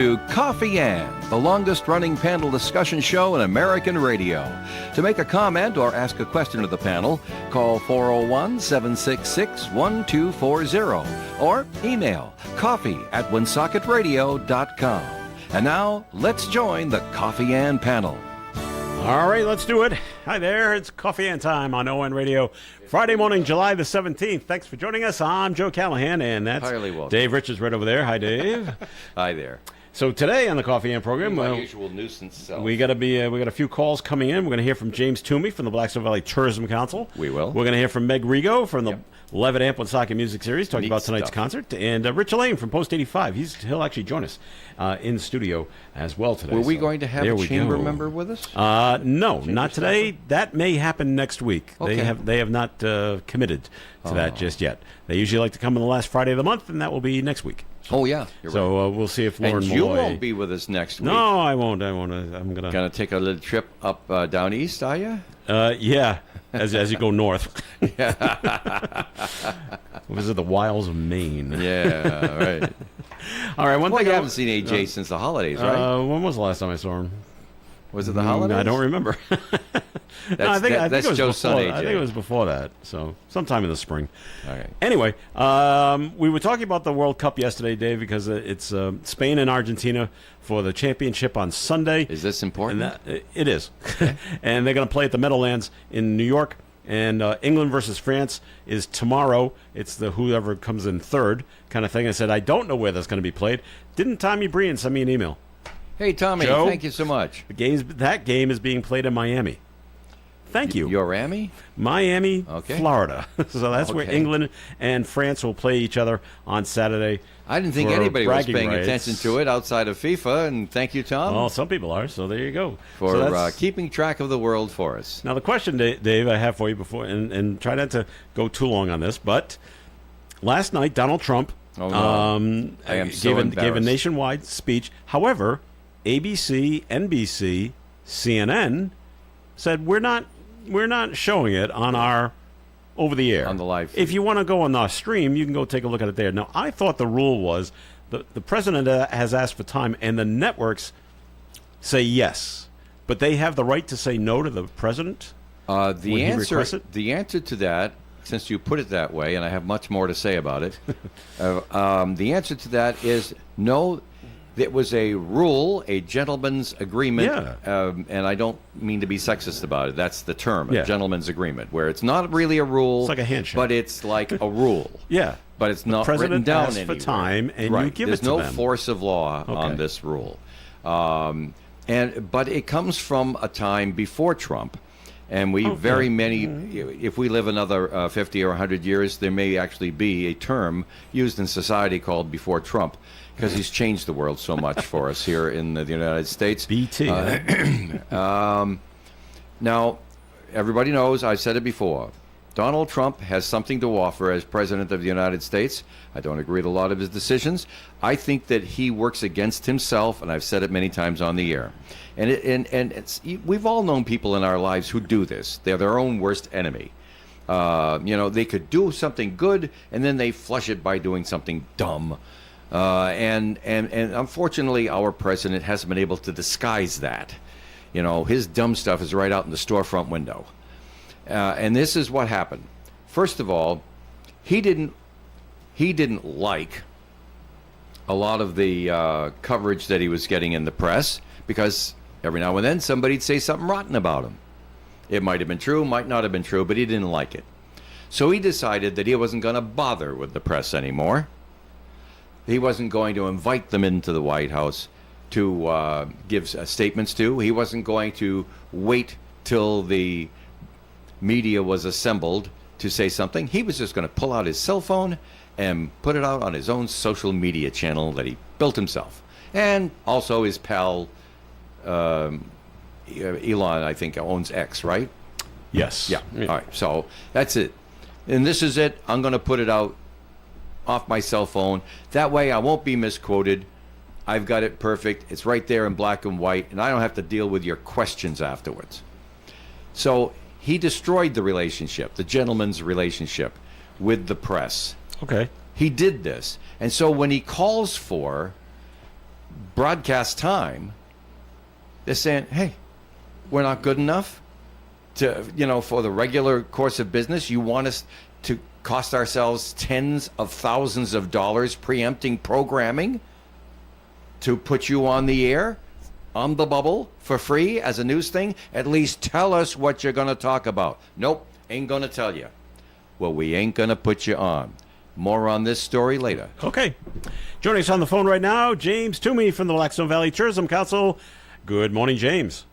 To Coffee Ann, the longest-running panel discussion show in American radio. To make a comment or ask a question of the panel, call 401-766-1240 or email coffee@woonsocketradio.com. And now, let's join the Coffee Ann panel. All right, let's do it. Hi there, it's Coffee Ann time on ON Radio. Friday morning, July the 17th. Thanks for joining us. I'm Joe Callahan, and that's Dave Richards right over there. Hi, Dave. Hi there. So today on the Coffee Ann program, my usual nuisance self. we got a few calls coming in. We're going to hear from James Toomey from the Blackstone Valley Tourism Council. We will. We're going to hear from Meg Rigo from the Levitt Amp Woonsocket Music Series, talking about tonight's concert, and Rich Elaine from Post 85. He'll actually join us in the studio as well today. Were we going to have a chamber member with us? No, not today. That may happen next week. Okay. They have not committed to that just yet. They usually like to come on the last Friday of the month, and that will be next week. Oh, yeah. So we'll see if Lauren and Malloy... you won't be with us next week. No, I won't. I'm going to take a little trip up down east, are you? Yeah, as you go north. Visit the wilds of Maine. Yeah, right. All right, one thing I haven't seen AJ since the holidays, right? When was the last time I saw him? Was it the holidays? I don't remember. That's Joe's son, AJ. I think it was before that, so sometime in the spring. All right. Anyway, we were talking about the World Cup yesterday, Dave, because it's Spain and Argentina for the championship on Sunday. Is this important? It is. And they're going to play at the Meadowlands in New York. And England versus France is tomorrow. It's the whoever comes in third kind of thing. I said, I don't know where that's going to be played. Didn't Tommy Breen send me an email? Hey, Tommy, Joe, thank you so much. That game is being played in Miami. Thank you. Your Miami? Miami, Florida. So that's where England and France will play each other on Saturday. I didn't think anybody was paying attention to it outside of FIFA, and thank you, Tom. Well, some people are, so there you go. For keeping track of the world for us. Now, the question, Dave, I have for you before, and try not to go too long on this, but last night, Donald Trump I am so gave a nationwide speech. However, ABC, NBC, CNN said we're not showing it on our over the air on the live feed. If you want to go on our stream, you can go take a look at it there. Now, I thought the rule was the president has asked for time, and the networks say yes, but they have the right to say no to the president. The answer to that, since you put it that way, and I have much more to say about it, the answer to that is no. It was a rule, a gentleman's agreement, and I don't mean to be sexist about it. That's the term, a gentleman's agreement, where it's not really a rule. It's like a handshake. But it's like a rule. But it's not written down anywhere. For time, and you give There's it to them. There's no force of law on this rule. But it comes from a time before Trump. And if we live another 50 or 100 years, there may actually be a term used in society called before Trump, because he's changed the world so much for us here in the United States. BT. Now, everybody knows, I've said it before, Donald Trump has something to offer as President of the United States. I don't agree with a lot of his decisions. I think that he works against himself, and I've said it many times on the air. We've all known people in our lives who do this. They're their own worst enemy. They could do something good, and then they flush it by doing something dumb. And unfortunately, our president hasn't been able to disguise that. His dumb stuff is right out in the storefront window. And this is what happened. First of all, he didn't like a lot of the coverage that he was getting in the press, because every now and then somebody'd say something rotten about him. It might have been true, might not have been true, but he didn't like it. So he decided that he wasn't going to bother with the press anymore. He wasn't going to invite them into the White House to give statements to. He wasn't going to wait till the media was assembled to say something. He was just going to pull out his cell phone and put it out on his own social media channel that he built himself. And also his pal, Elon, I think, owns X, right? Yes. Yeah. All right. So that's it. And this is it. I'm going to put it out off my cell phone. That way I won't be misquoted. I've got it perfect. It's right there in black and white, and I don't have to deal with your questions afterwards. So he destroyed the relationship, the gentleman's relationship with the press. Okay. He did this. And so when he calls for broadcast time, they're saying, hey, we're not good enough for the regular course of business. You want us to cost ourselves tens of thousands of dollars preempting programming to put you on the air, on the bubble, for free as a news thing? At least tell us what you're going to talk about. Nope, ain't going to tell you. Well, we ain't going to put you on. More on this story later. Okay. Joining us on the phone right now, James Toomey from the Blackstone Valley Tourism Council. Good morning, James.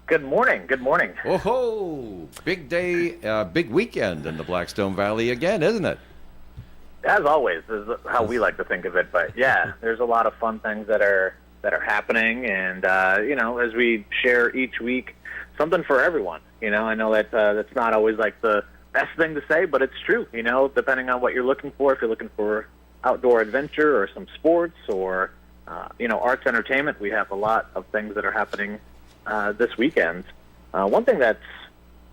Good morning. Good morning. Oh ho! Big day, big weekend in the Blackstone Valley again, isn't it? As always, is how we like to think of it. But yeah, there's a lot of fun things that are happening, and as we share each week, something for everyone. I know that that's not always like the best thing to say, but it's true. Depending on what you're looking for, if you're looking for outdoor adventure or some sports or arts entertainment, we have a lot of things that are happening this weekend. One thing that's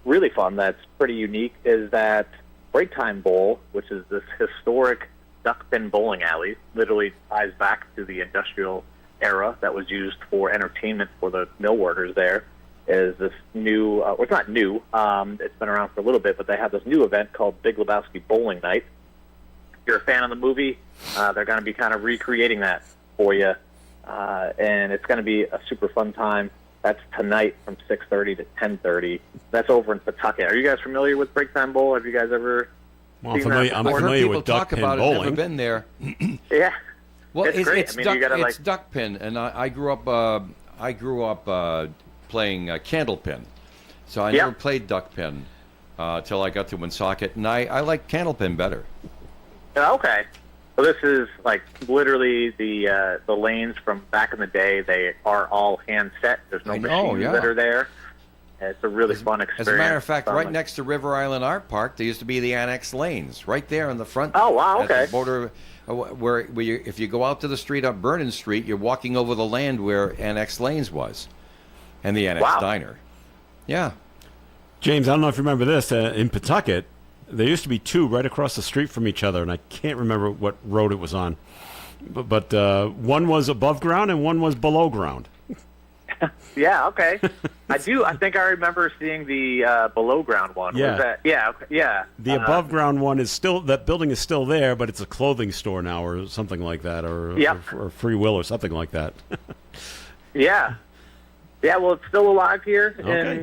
really fun, that's pretty unique, is that Break Time Bowl, which is this historic duck pin bowling alley, literally ties back to the industrial era that was used for entertainment for the mill workers there, is this new, well, it's not new, it's been around for a little bit, but they have this new event called Big Lebowski Bowling Night. If you're a fan of the movie, they're going to be kind of recreating that for you, and it's going to be a super fun time. That's tonight from 6:30 to 10:30. That's over in Pawtucket. Are you guys familiar with Break Time Bowl? Have you guys ever I'm familiar with duck pin about bowling. It, never been there. Yeah. Well, it's great. It's, it's duck pin, and I grew up playing candle pin, so I never played duck pin till I got to Woonsocket, and I like candle pin better. Okay. Well, this is like literally the lanes from back in the day. They are all hand set. There's no machines that are there. It's a really fun experience. As a matter of fact, right next to River Island Art Park, there used to be the annex lanes right there in the front. Oh, wow, okay. At the border, where if you go out to the street up Vernon Street, you're walking over the land where annex lanes was, and the annex diner. Yeah. James, I don't know if you remember this. In Pawtucket, there used to be two right across the street from each other, and I can't remember what road it was on. But one was above ground and one was below ground. Yeah, okay. I think I remember seeing the below ground one. Yeah. Was that, yeah. The above ground one is still, that building is still there, but it's a clothing store now or something like that, or Free Will or something like that. Yeah. Yeah, well, it's still alive here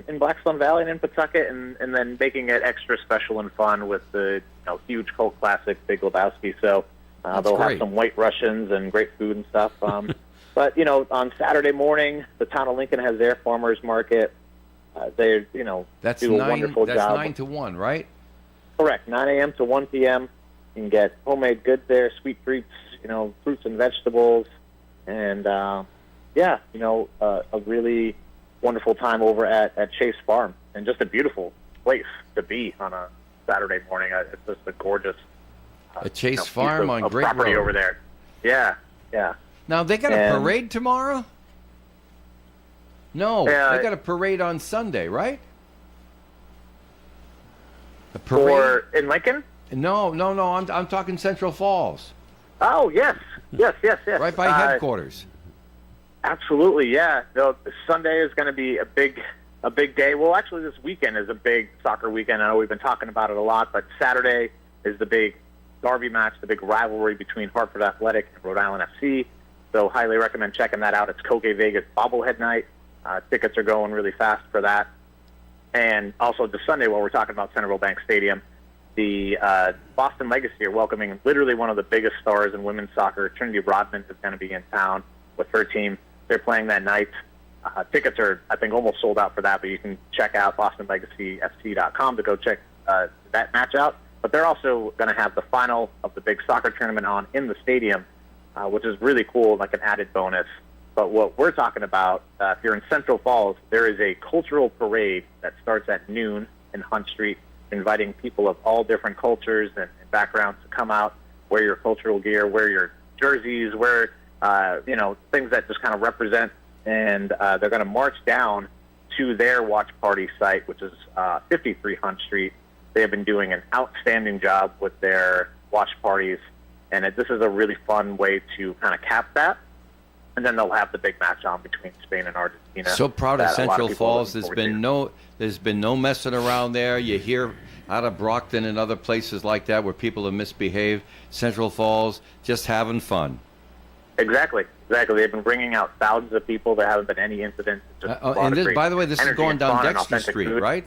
in Blackstone Valley and in Pawtucket, and then making it extra special and fun with the huge cult classic Big Lebowski. So they'll have some White Russians and great food and stuff. But on Saturday morning, the town of Lincoln has their farmers market. They do a wonderful job. That's 9 to 1, right? Correct, 9 a.m. to 1 p.m. You can get homemade goods there, sweet treats, fruits and vegetables, and a really wonderful time over at Chase Farm, and just a beautiful place to be on a Saturday morning. It's just a gorgeous Chase Farm on Great property Road over there. Yeah. Now they got a parade tomorrow? No, they got a parade on Sunday, right? A parade in Lincoln? No. I'm talking Central Falls. Oh yes. Right by headquarters. Absolutely, yeah. Sunday is going to be a big day. Well, actually, this weekend is a big soccer weekend. I know we've been talking about it a lot, but Saturday is the big derby match, the big rivalry between Hartford Athletic and Rhode Island FC. So highly recommend checking that out. It's Koke Vegas bobblehead night. Tickets are going really fast for that. And also this Sunday, while we're talking about Centerville Bank Stadium, the Boston Legacy are welcoming literally one of the biggest stars in women's soccer. Trinity Rodman is going to be in town with her team. They're playing that night. Tickets are, I think, almost sold out for that, but you can check out BostonLegacyFC.com to go check that match out. But they're also going to have the final of the big soccer tournament on in the stadium, which is really cool, like an added bonus. But what we're talking about, if you're in Central Falls, there is a cultural parade that starts at noon in Hunt Street, inviting people of all different cultures and backgrounds to come out, wear your cultural gear, wear your jerseys, wear things that just kind of represent, and they're going to march down to their watch party site, which is 53 Hunt Street. They have been doing an outstanding job with their watch parties, and this is a really fun way to kind of cap that. and then they'll have the big match on between Spain and Argentina. So proud of that a lot Central people are Falls. looking forward to. There's been no messing around there. You hear out of Brockton and other places like that where people have misbehaved. Central Falls, just having fun. Exactly. They've been bringing out thousands of people. There haven't been any incidents. Just a lot And of this, great by the way, this is energy going and down fun and Dexter authentic Street, food. right?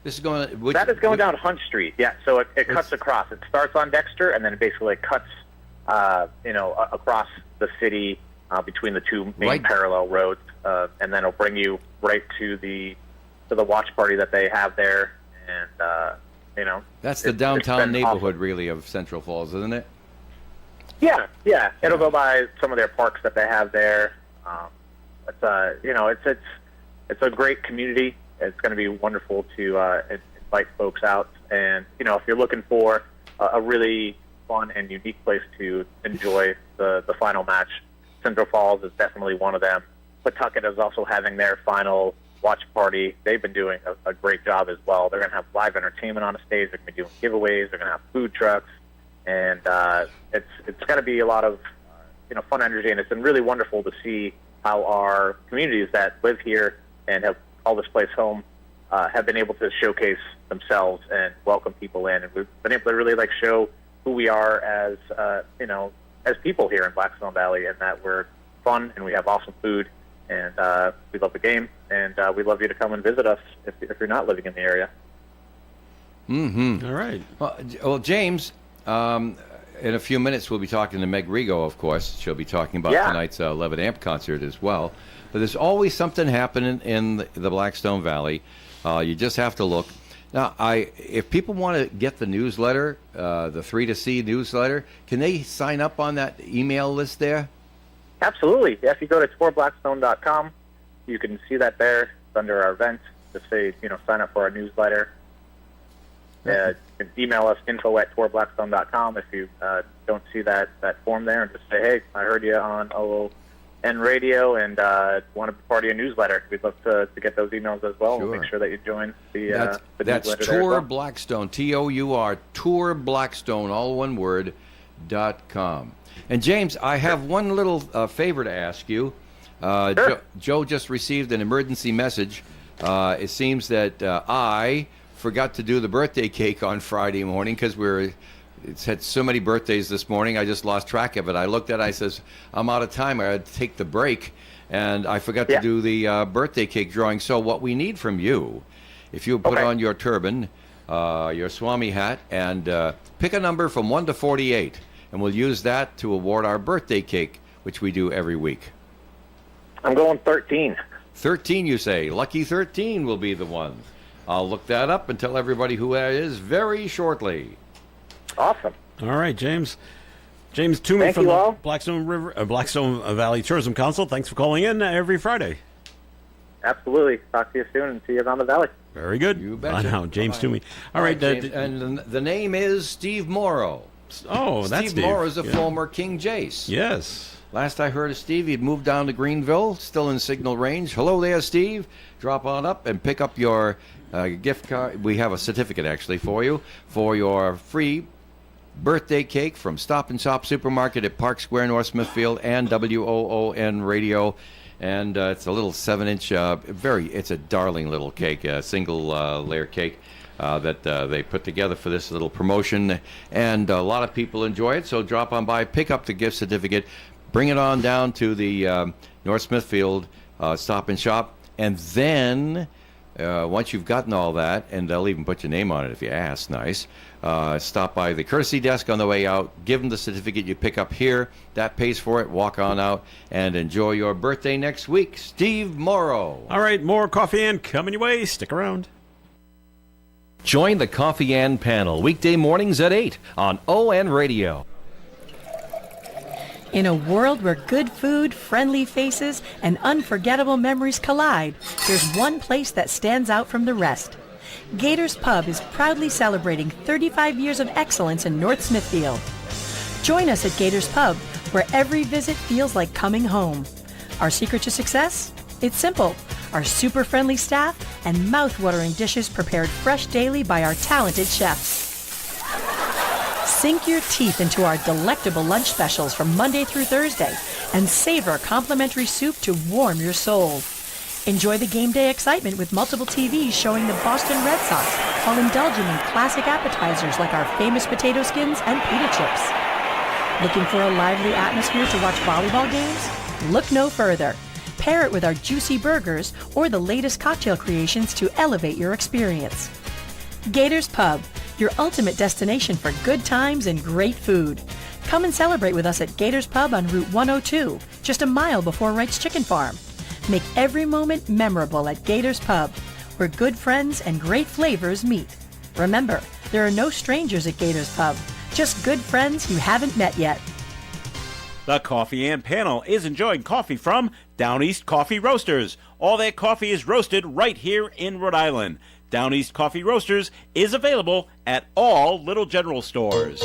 This is going. That is going down Hunt Street. Yeah, so it cuts across. It starts on Dexter, and then it basically cuts, across the city between the two main parallel roads, and then it'll bring you right to the watch party that they have there, and That's the it's downtown been neighborhood, awesome. really, of Central Falls, isn't it? Yeah. It'll go by some of their parks that they have there. It's a great community. It's going to be wonderful to invite folks out. And if you're looking for a really fun and unique place to enjoy the final match, Central Falls is definitely one of them. Pawtucket is also having their final watch party. They've been doing a great job as well. They're going to have live entertainment on the stage. They're going to be doing giveaways. They're going to have food trucks. And it's going to be a lot of fun energy, and it's been really wonderful to see how our communities that live here and have called this place home have been able to showcase themselves and welcome people in, and we've been able to really show who we are as as people here in Blackstone Valley, and that we're fun and we have awesome food, and we love the game, and we'd love you to come and visit us if you're not living in the area. Mm-hmm. All right. Well, James. In a few minutes, we'll be talking to Meg Rigo, of course. She'll be talking about tonight's 11 Amp concert as well. But there's always something happening in the Blackstone Valley. You just have to look. Now, if people want to get the newsletter, the 3 to C newsletter, can they sign up on that email list there? Absolutely. If you go to tourblackstone.com, you can see that there. It's under our event. Just say, sign up for our newsletter. You can email us info@tourblackstone.com if you don't see that form there, and just say, hey, I heard you on OON radio and want to be part of your newsletter. We'd love to get those emails as well. Sure. We'll make sure that you join the that's newsletter Tour there as well. Blackstone, TOUR, Tour Blackstone, all one word, .com. And James, I have one little favor to ask you. Sure. Joe just received an emergency message. It seems that I forgot to do the birthday cake on Friday morning because it's had so many birthdays this morning. I just lost track of it. I looked at it. I says, I'm out of time. I had to take the break, and I forgot to do the birthday cake drawing. So what we need from you, if you put on your turban, your Swami hat, and pick a number from 1 to 48, and we'll use that to award our birthday cake, which we do every week. I'm going 13. 13, you say. Lucky 13 will be the one. I'll look that up and tell everybody who that is very shortly. Awesome. All right, James. James Toomey Thank from you the all. Blackstone Valley Tourism Council. Thanks for calling in every Friday. Absolutely. Talk to you soon and see you around the valley. Very good. You betcha. Now, James Bye. Toomey. All right. James, and the name is Steve Morrow. Oh, that's Steve Morrow is a former King Jace. Yes. Last I heard of Steve, he'd moved down to Greenville, still in signal range. Hello there, Steve. Drop on up and pick up your gift card. We have a certificate, actually, for you for your free birthday cake from Stop and Shop Supermarket at Park Square, North Smithfield, and WOON Radio. And it's a little 7-inch, it's a darling little cake, a single layer cake that they put together for this little promotion. And a lot of people enjoy it, so drop on by, pick up the gift certificate, bring it on down to the North Smithfield Stop and Shop, and then once you've gotten all that, and they'll even put your name on it if you ask nice, stop by the courtesy desk on the way out, give them the certificate you pick up here, that pays for it, walk on out, and enjoy your birthday next week. Steve Morrow. All right, more Coffee and coming your way. Stick around. Join the Coffee and panel weekday mornings at 8 on ON Radio. In a world where good food, friendly faces, and unforgettable memories collide, there's one place that stands out from the rest. Gators Pub is proudly celebrating 35 years of excellence in North Smithfield. Join us at Gators Pub, where every visit feels like coming home. Our secret to success? It's simple. Our super friendly staff and mouth-watering dishes prepared fresh daily by our talented chefs. Sink your teeth into our delectable lunch specials from Monday through Thursday and savor complimentary soup to warm your soul. Enjoy the game day excitement with multiple TVs showing the Boston Red Sox while indulging in classic appetizers like our famous potato skins and pita chips. Looking for a lively atmosphere to watch volleyball games? Look no further. Pair it with our juicy burgers or the latest cocktail creations to elevate your experience. Gators Pub, your ultimate destination for good times and great food. Come and celebrate with us at Gators Pub on Route 102, just a mile before Wright's Chicken Farm. Make every moment memorable at Gators Pub, where good friends and great flavors meet. Remember, there are no strangers at Gators Pub, just good friends you haven't met yet. The Coffee and Panel is enjoying coffee from Down East Coffee Roasters. All their coffee is roasted right here in Rhode Island. Down East Coffee Roasters is available at all Little General stores.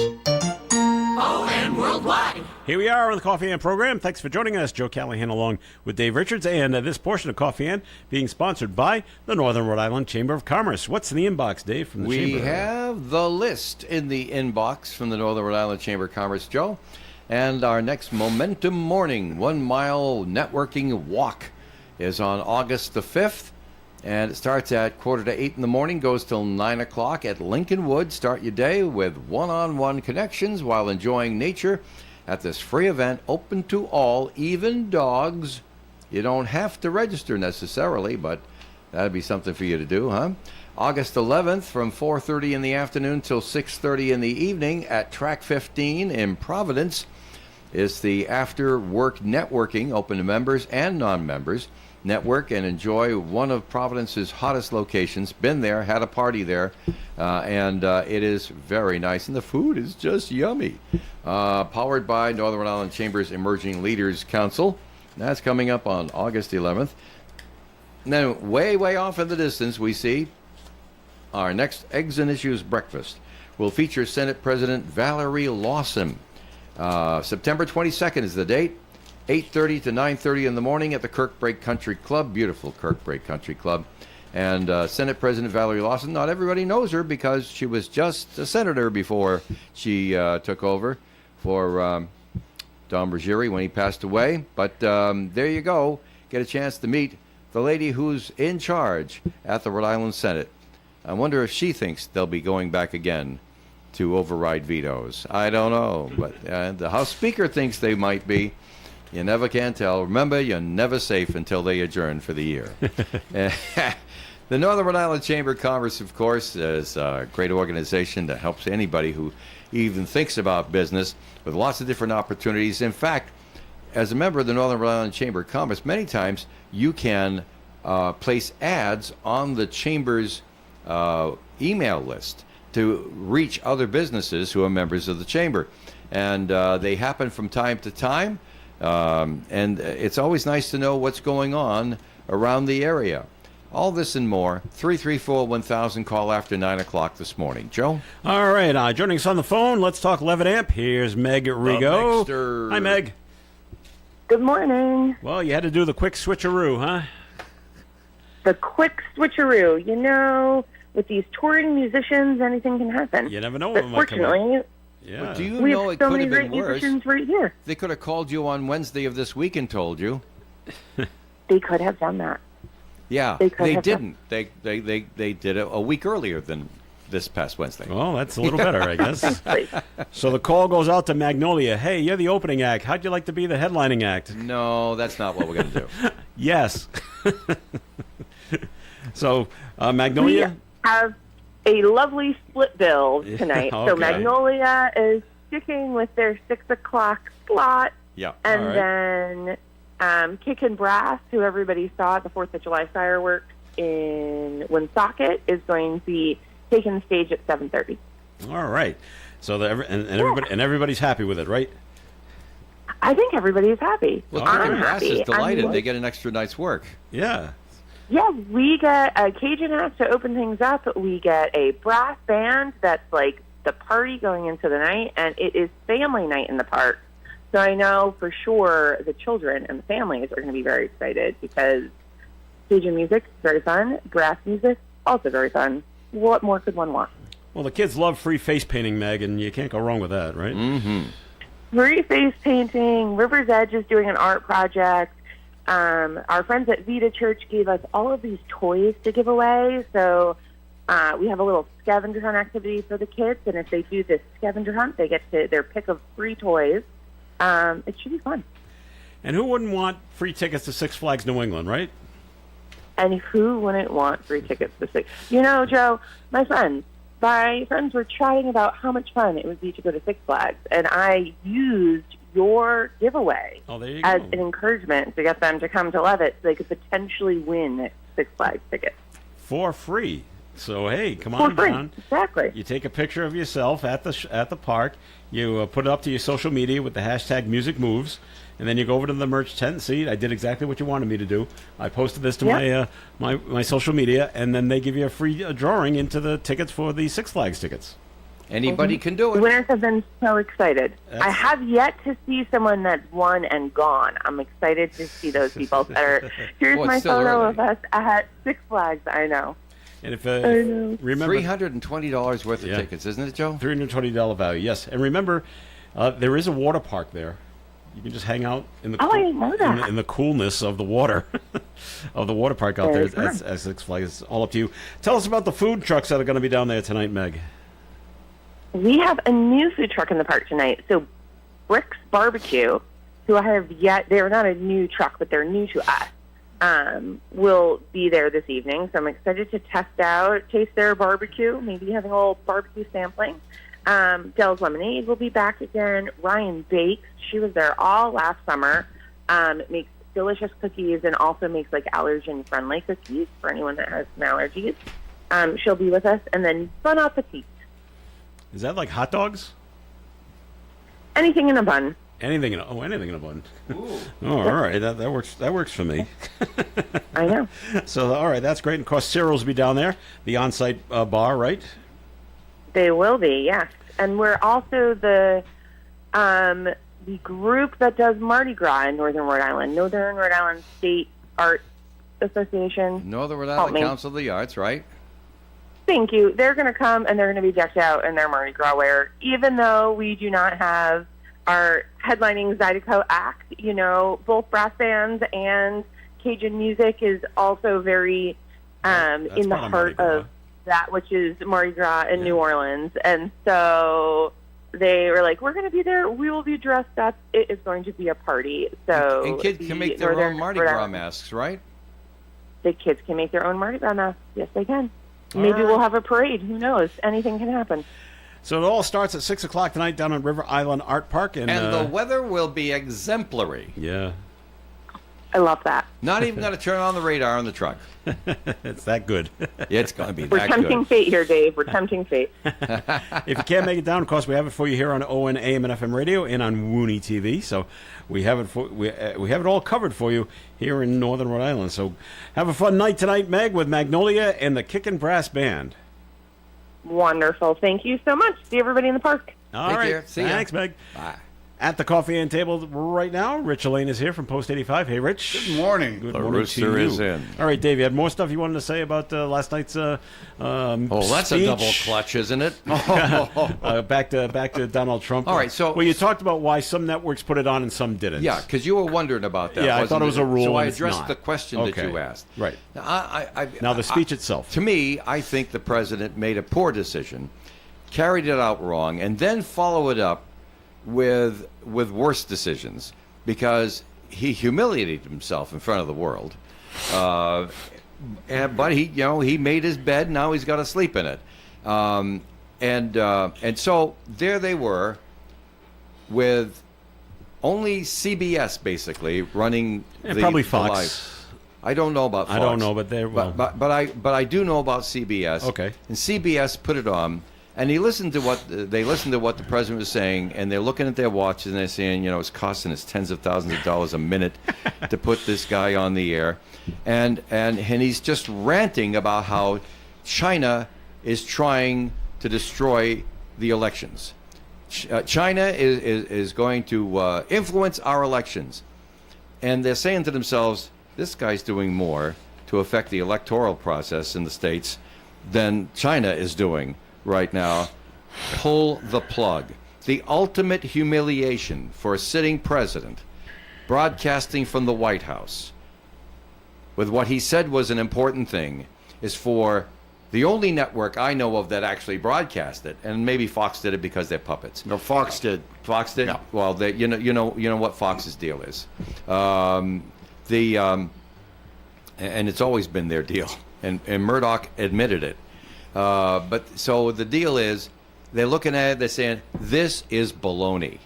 OM Worldwide. Here we are on the Coffee and program. Thanks for joining us. Joe Callahan along with Dave Richards. And this portion of Coffee and being sponsored by the Northern Rhode Island Chamber of Commerce. What's in the inbox, Dave, from the Chamber? We have the list in the inbox from the Northern Rhode Island Chamber of Commerce, Joe. And our next Momentum Morning 1 mile networking walk is on August the 5th. And it starts at 7:45 in the morning, goes till 9 o'clock at Lincoln Woods. Start your day with one-on-one connections while enjoying nature at this free event, open to all, even dogs. You don't have to register necessarily, but that'd be something for you to do, huh? August 11th from 4:30 in the afternoon till 6:30 in the evening at Track 15 in Providence is the after-work networking, open to members and non-members. Network and enjoy one of Providence's hottest locations. Been there, had a party there, and it is very nice, and the food is just yummy. Powered by Northern Rhode Island Chamber's Emerging Leaders Council. That's coming up on August 11th. And then way off in the distance, we see our next Eggs and Issues breakfast will feature Senate President Valerie Lawson. September 22nd is the date. 8:30 to 9:30 in the morning at the Kirkbrake Country Club, beautiful Kirkbrake Country Club. And Senate President Valerie Lawson, not everybody knows her because she was just a senator before she took over for Don Ruggieri when he passed away. But there you go, get a chance to meet the lady who's in charge at the Rhode Island Senate. I wonder if she thinks they'll be going back again to override vetoes. I don't know, but the House Speaker thinks they might be. You never can tell. Remember, you're never safe until they adjourn for the year. The Northern Rhode Island Chamber of Commerce, of course, is a great organization that helps anybody who even thinks about business with lots of different opportunities. In fact, as a member of the Northern Rhode Island Chamber of Commerce, many times you can place ads on the Chamber's email list to reach other businesses who are members of the Chamber. And they happen from time to time. And it's always nice to know what's going on around the area. All this and more, 334-1000, call after 9 o'clock this morning. Joe? All right, joining us on the phone, let's talk Levitt Amp. Here's Meg Rigo. Hi, Meg. Good morning. Well, you had to do the quick switcheroo, huh? The quick switcheroo. You know, with these touring musicians, anything can happen. You never know but what might come up. fortunately, Yeah. But do you we know have it so could many have great been worse? musicians right here. They could have called you on Wednesday of this week and told you. They could have done that. Yeah, They could they have didn't. They did it a week earlier than this past Wednesday. Well, that's a little better, I guess. Please. So the call goes out to Magnolia. Hey, you're the opening act. How'd you like to be the headlining act? No, that's not what we're going to do. Yes. So, Magnolia? We have a lovely split bill tonight. Okay. So Magnolia is sticking with their 6 o'clock slot. Yeah. And All right. then Kickin' Brass, who everybody saw at the 4th of July fireworks in Woonsocket, is going to be taking the stage at 7:30. All right. So everybody's happy with it, right? I think everybody's happy. Well, I'm Kickin' Brass happy. is delighted. I'm- They get an extra night's work. Yeah. Yeah, we get a Cajun act to open things up. We get a brass band that's like the party going into the night, and it is family night in the park. So I know for sure the children and the families are going to be very excited because Cajun music is very fun. Brass music, also very fun. What more could one want? Well, the kids love free face painting, Meg, and you can't go wrong with that, right? Mm-hmm. Free face painting. River's Edge is doing an art project. Our friends at Vita Church gave us all of these toys to give away. So we have a little scavenger hunt activity for the kids. And if they do this scavenger hunt, they get their pick of free toys. It should be fun. And who wouldn't want free tickets to Six Flags New England, right? And who wouldn't want free tickets to Six? Joe, my friends were chatting about how much fun it would be to go to Six Flags, and I used your giveaway as an encouragement to get them to come to Levitt so they could potentially win Six Flags tickets. For free. So, hey, come on down. Exactly. You take a picture of yourself at the park. You put it up to your social media with the hashtag Music Moves, and then you go over to the merch tent and see. I did exactly what you wanted me to do. I posted this to my social media, and then they give you a free drawing into the tickets for the Six Flags tickets. Anybody can do it. The winners have been so excited. I have yet to see someone that's won and gone. I'm excited to see those people. Here's my photo of us at Six Flags. I know. And if remember, $320 worth of tickets, isn't it, Joe? $320 value, yes. And remember, there is a water park there. You can just hang out in the I didn't know that. In the coolness of the water of the water park out there at Six Flags. It's all up to you. Tell us about the food trucks that are going to be down there tonight, Meg. We have a new food truck in the park tonight. So Brick's Barbecue, who I have they're not a new truck, but they're new to us, will be there this evening. So I'm excited to taste their barbecue, maybe having a little barbecue sampling. Dell's Lemonade will be back again. Ryan Bakes, she was there all last summer, makes delicious cookies and also makes like allergen-friendly cookies for anyone that has some allergies. She'll be with us. And then Bon Appetit. Is that like hot dogs? Anything in a bun. Anything in a bun. Oh, all right. That works. That works for me. I know. So, all right, that's great. And of course, Cyril's will be down there, the on-site bar, right? They will be, yes. And we're also the group that does Mardi Gras in Northern Rhode Island, Northern Rhode Island State Art Association. Northern Rhode Island Council of the Arts, right? Thank you. They're going to come and they're going to be decked out in their Mardi Gras wear, even though we do not have our headlining Zydeco act. Both brass bands and Cajun music is also very in the heart of that, which is Mardi Gras in New Orleans. And so they were like, we're going to be there. We will be dressed up. It is going to be a party. So and kids can make their own Mardi Gras masks, right? The kids can make their own Mardi Gras masks. Yes, they can. Maybe we'll have a parade. Who knows? Anything can happen. So it all starts at 6 o'clock tonight down at River Island Art Park. And the weather will be exemplary. Yeah. I love that. Not even going to turn on the radar on the truck. It's that good. It's going to be We're that tempting good. fate here, Dave. We're tempting fate. If you can't make it down, of course, we have it for you here on ON AM and FM radio and on WOON TV. So we have it we have it all covered for you here in Northern Rhode Island. So have a fun night tonight, Meg, with Magnolia and the Kickin' Brass Band. Wonderful. Thank you so much. See everybody in the park. All Take right. care. See ya. Thanks, Meg. Bye. At the coffee and table right now, Rich Elaine is here from Post 85. Hey, Rich. Good morning. Good The morning rooster to you. is in. All right, Dave, you had more stuff you wanted to say about last night's Oh, that's speech? a double clutch, isn't it? Back to Donald Trump. All right, so- well, you talked about why some networks put it on and some didn't. Yeah, because you were wondering about that. Yeah, I wasn't thought it was a rule So I and it's addressed not. the question that you asked. Right. Now, Now the speech itself. To me, I think the president made a poor decision, carried it out wrong, and then followed it up with worse decisions because he humiliated himself in front of the world. But he made his bed. Now he's got to sleep in it. And so there they were, with only CBS basically running Probably the Fox. live. I don't know about Fox. I don't know, but they're but I do know about CBS. Okay. And CBS put it on, and they listened to what the president was saying, and they're looking at their watches and they're saying, it's costing us tens of thousands of dollars a minute to put this guy on the air, and he's just ranting about how China is trying to destroy the elections. China is going to influence our elections, and they're saying to themselves, this guy's doing more to affect the electoral process in the states than China is doing right now. Pull the plug. the ultimate humiliation for a sitting president broadcasting from the White House with what he said was an important thing is for the only network I know of that actually broadcast it, and maybe Fox did it because they're puppets. No, Fox did. Fox did. Yeah. Well, you know what Fox's deal is. And it's always been their deal, and Murdoch admitted it. But so the deal is, they're looking at it, they're saying this is baloney,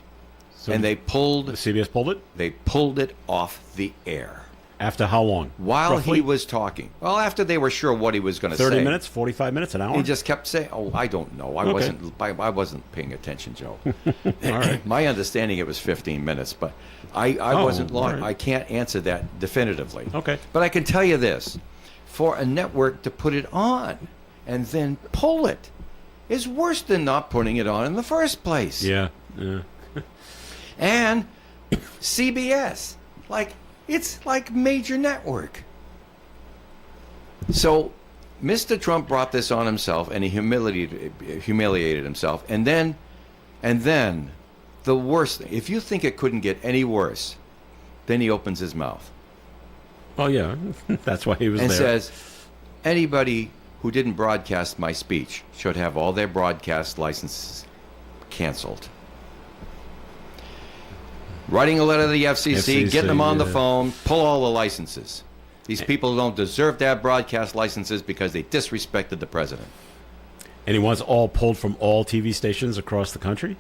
and CBS pulled it They pulled it off the air. after how long? While Roughly? he was talking. Well, after they were sure what he was going to say. 30 minutes, 45 minutes, an hour. He just kept saying, "Oh, I don't know. I Okay. wasn't paying attention, Joe." All right. My understanding it was 15 minutes, but I wasn't long. all right. I can't answer that definitively. Okay. But I can tell you this: for a network to put it on and then pull it is worse than not putting it on in the first place. Yeah. And CBS, it's like major network. So Mr. Trump brought this on himself, and he humiliated himself. And then the worst thing, if you think it couldn't get any worse, then he opens his mouth Oh, yeah. That's why he was and there. says, anybody who didn't broadcast my speech should have all their broadcast licenses canceled. Writing a letter to the FCC, getting them on the yeah. phone, pull all the licenses. These people don't deserve to have broadcast licenses because they disrespected the president. And he wants all pulled from all TV stations across the country?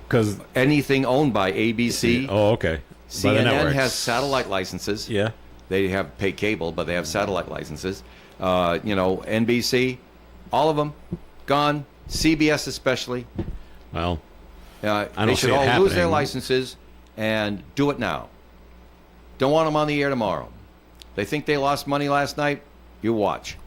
Because Anything owned by ABC, oh, okay. By the CNN networks. has satellite licenses. Yeah. They have pay cable, but they have satellite licenses. NBC, all of them gone. CBS especially. Well, They don't should see it all lose their happening. licenses and do it now. Don't want them on the air tomorrow. They think they lost money last night. You watch.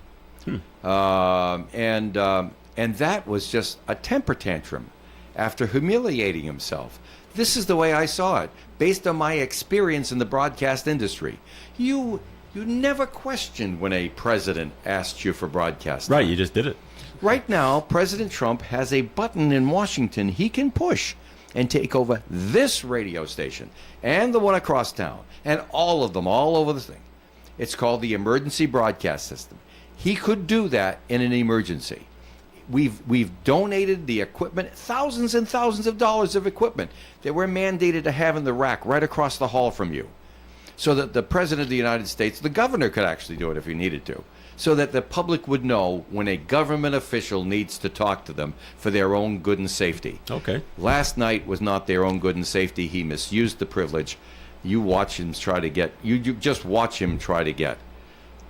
And that was just a temper tantrum after humiliating himself. This is the way I saw it, based on my experience in the broadcast industry. You never questioned when a president asked you for broadcast time. right, you just did it. Right now, President Trump has a button in Washington he can push and take over this radio station and the one across town and all of them all over the thing. It's called the Emergency Broadcast System. He could do that in an emergency. We've donated the equipment, thousands and thousands of dollars of equipment that we're mandated to have in the rack right across the hall from you, so that the President of the United States, the governor could actually do it if he needed to, so that the public would know when a government official needs to talk to them for their own good and safety. Okay. Last night was not their own good and safety. He misused the privilege. You watch him try to get, you just watch him try to get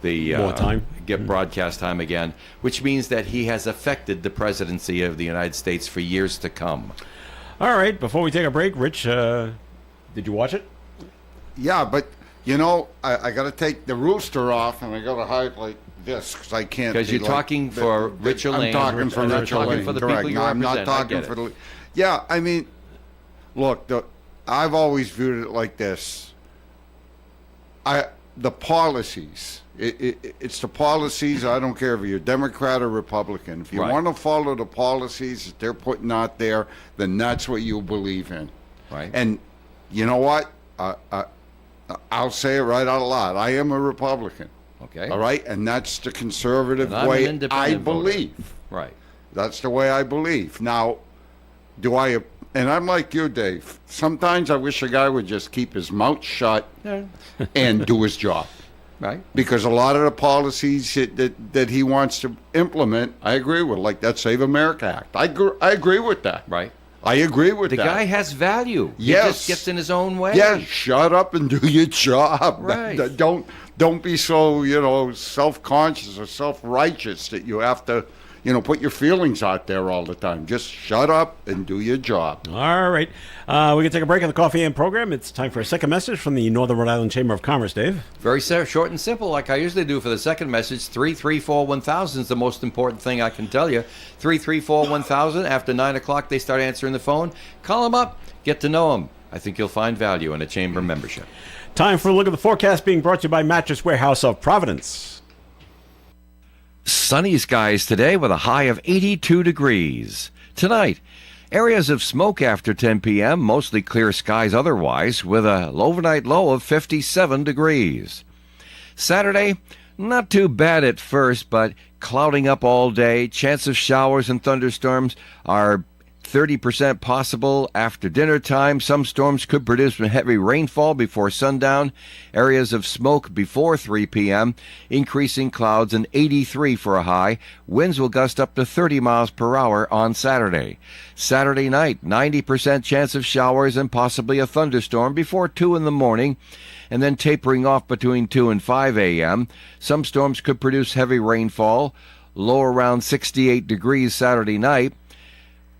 the More time? get broadcast time again, which means that he has affected the presidency of the United States for years to come. All right, before we take a break, Rich, did you watch it? Yeah, but, I got to take the rooster off, and I got to hide like this because I can't. Because be you're talking for Richard Lane. I'm talking for I'm not Richard talking Lane. for the Correct. people you No, I'm not represent. I talking get for it. the. Yeah, I mean, look, I've always viewed it like this. The policies. It's the policies. I don't care if you're Democrat or Republican. If you Right. want to follow the policies that they're putting out there, then that's what you believe in. Right. And you know what? I'll say it right out loud. I am a Republican. Okay. All right? And that's the conservative And I'm an way independent I voter. believe. Right. That's the way I believe. Now, and I'm like you, Dave. Sometimes I wish a guy would just keep his mouth shut and do his job. Right. Because a lot of the policies that he wants to implement, I agree with, like that Save America Act. I agree with that. Right. I agree with The that. guy has value. Yes. He just gets in his own way. Yeah, shut up and do your job. Right. Don't be so, self-conscious or self-righteous that you have to, put your feelings out there all the time. Just shut up and do your job. All right. We can take a break on the Coffee AM program. It's time for a second message from the Northern Rhode Island Chamber of Commerce, Dave. Very short and simple, like I usually do for the second message. 334-1000 is the most important thing I can tell you. 334-1000. After 9 o'clock, they start answering the phone. Call them up. Get to know them. I think you'll find value in a chamber membership. Time for a look at the forecast being brought to you by Mattress Warehouse of Providence. Sunny skies today with a high of 82 degrees. Tonight, Areas of smoke after 10 p.m., mostly clear skies otherwise, with a overnight low of 57 degrees. Saturday, not too bad at first, but clouding up all day. Chance of showers and thunderstorms are 30% possible after dinner time. Some storms could produce heavy rainfall before sundown. Areas of smoke before 3 p.m. Increasing clouds and 83 for a high. Winds will gust up to 30 miles per hour on Saturday. Saturday night, 90% chance of showers and possibly a thunderstorm before 2 in the morning, and then tapering off between 2 and 5 a.m. Some storms could produce heavy rainfall. Low around 68 degrees Saturday night.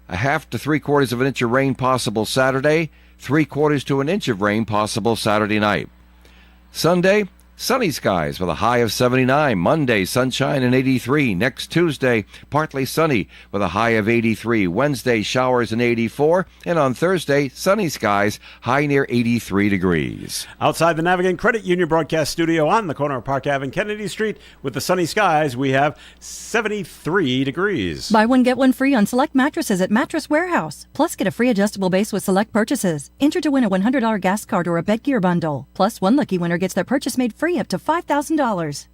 A half to 3/4 of an inch of rain possible Saturday, 3/4 to an inch of rain possible Saturday night. Sunday, sunny skies with a high of 79. Monday, sunshine and 83. Next Tuesday, partly sunny with a high of 83. Wednesday, showers and 84. And on Thursday, sunny skies, high near 83 degrees. Outside the Navigant Credit Union broadcast studio on the corner of Park Ave and Kennedy Street with the sunny skies, we have 73 degrees. Buy one, get one free on select mattresses at Mattress Warehouse. Plus, get a free adjustable base with select purchases. Enter to win a $100 gas card or a bed gear bundle. Plus, one lucky winner gets their purchase made free up to $5,000.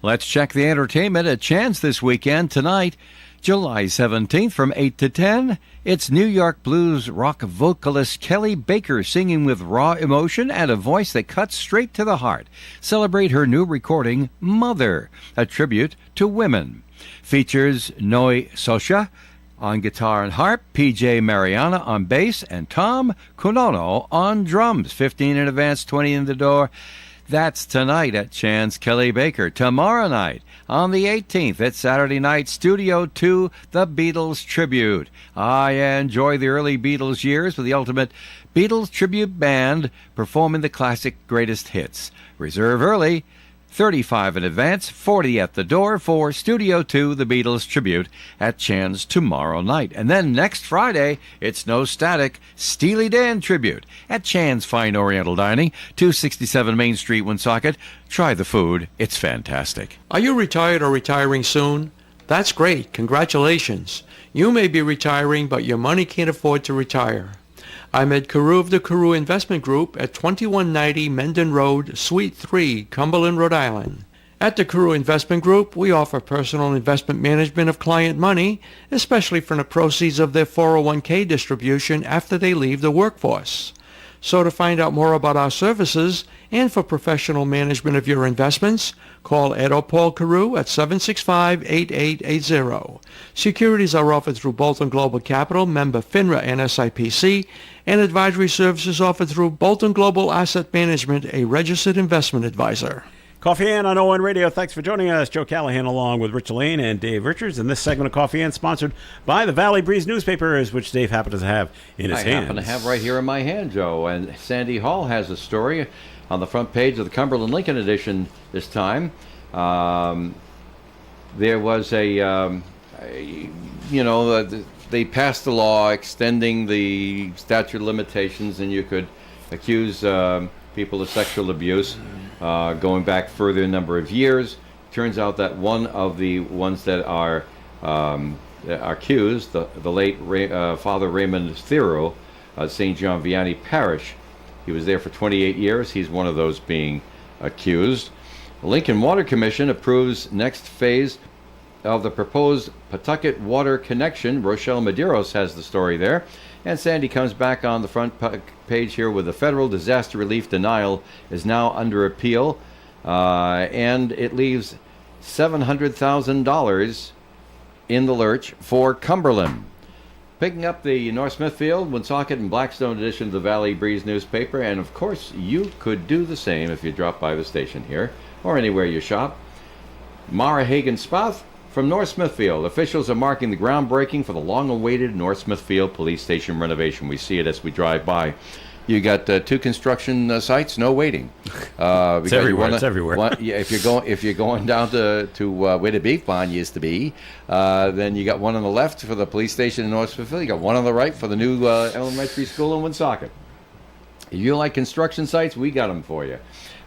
Let's check the entertainment at Chan's this weekend. Tonight, July 17th from 8 to 10, it's New York blues rock vocalist Kelly Baker singing with raw emotion and a voice that cuts straight to the heart. Celebrate her new recording, Mother, a tribute to women. Features Noi Sosha on guitar and harp, PJ Mariana on bass, and Tom Kunono on drums. 15 in advance, 20 in the door. That's tonight at Chan's Kelly Baker. Tomorrow night, on the 18th, it's Saturday night, Studio 2, The Beatles Tribute. I enjoy the early Beatles years with the ultimate Beatles Tribute Band performing the classic greatest hits. Reserve early, 35 in advance, 40 at the door for Studio 2, The Beatles Tribute at Chan's tomorrow night. And then next Friday, it's No Static, Steely Dan Tribute at Chan's Fine Oriental Dining, 267 Main Street, Woonsocket. Try the food. It's fantastic. Are you retired or retiring soon? That's great. Congratulations. You may be retiring, but your money can't afford to retire. I'm Ed Carew of the Carew Investment Group at 2190 Mendon Road, Suite 3, Cumberland, Rhode Island. At the Carew Investment Group, we offer personal investment management of client money, especially from the proceeds of their 401k distribution after they leave the workforce. So to find out more about our services and for professional management of your investments, call Ed or Paul Carew at 765-8880. Securities are offered through Bolton Global Capital, member FINRA and SIPC, and advisory services offered through Bolton Global Asset Management, a registered investment advisor. Coffee Ann on ON Radio. Thanks for joining us. Joe Callahan along with Rich Lane and Dave Richards. And this segment of Coffee Ann sponsored by the Valley Breeze newspapers, which Dave happens to have in his hands. I happen to have right here in my hand, Joe. And Sandy Hall has a story on the front page of the Cumberland Lincoln edition this time. There was they passed a law extending the statute of limitations, and you could accuse people of sexual abuse going back further a number of years. Turns out that one of the ones that are accused, the late Father Raymond Thero, St. John Vianney Parish, he was there for 28 years. He's one of those being accused. The Lincoln Water Commission approves next phase of the proposed Pawtucket Water Connection. Rochelle Medeiros has the story there. And Sandy comes back on the front page here with the federal disaster relief denial is now under appeal. And it leaves $700,000 in the lurch for Cumberland. Picking up the North Smithfield, Woonsocket, and Blackstone edition of the Valley Breeze newspaper. And of course, you could do the same if you drop by the station here or anywhere you shop. Mara Hagen-Spath from North Smithfield. Officials are marking the groundbreaking for the long-awaited North Smithfield Police Station renovation. We see it as we drive by. You got two construction sites, no waiting. It's everywhere. It's everywhere. If you're going down to where the beef barn used to be, then you got one on the left for the police station in North Smithfield. You got one on the right for the new elementary school in Woonsocket. If you like construction sites, we got them for you.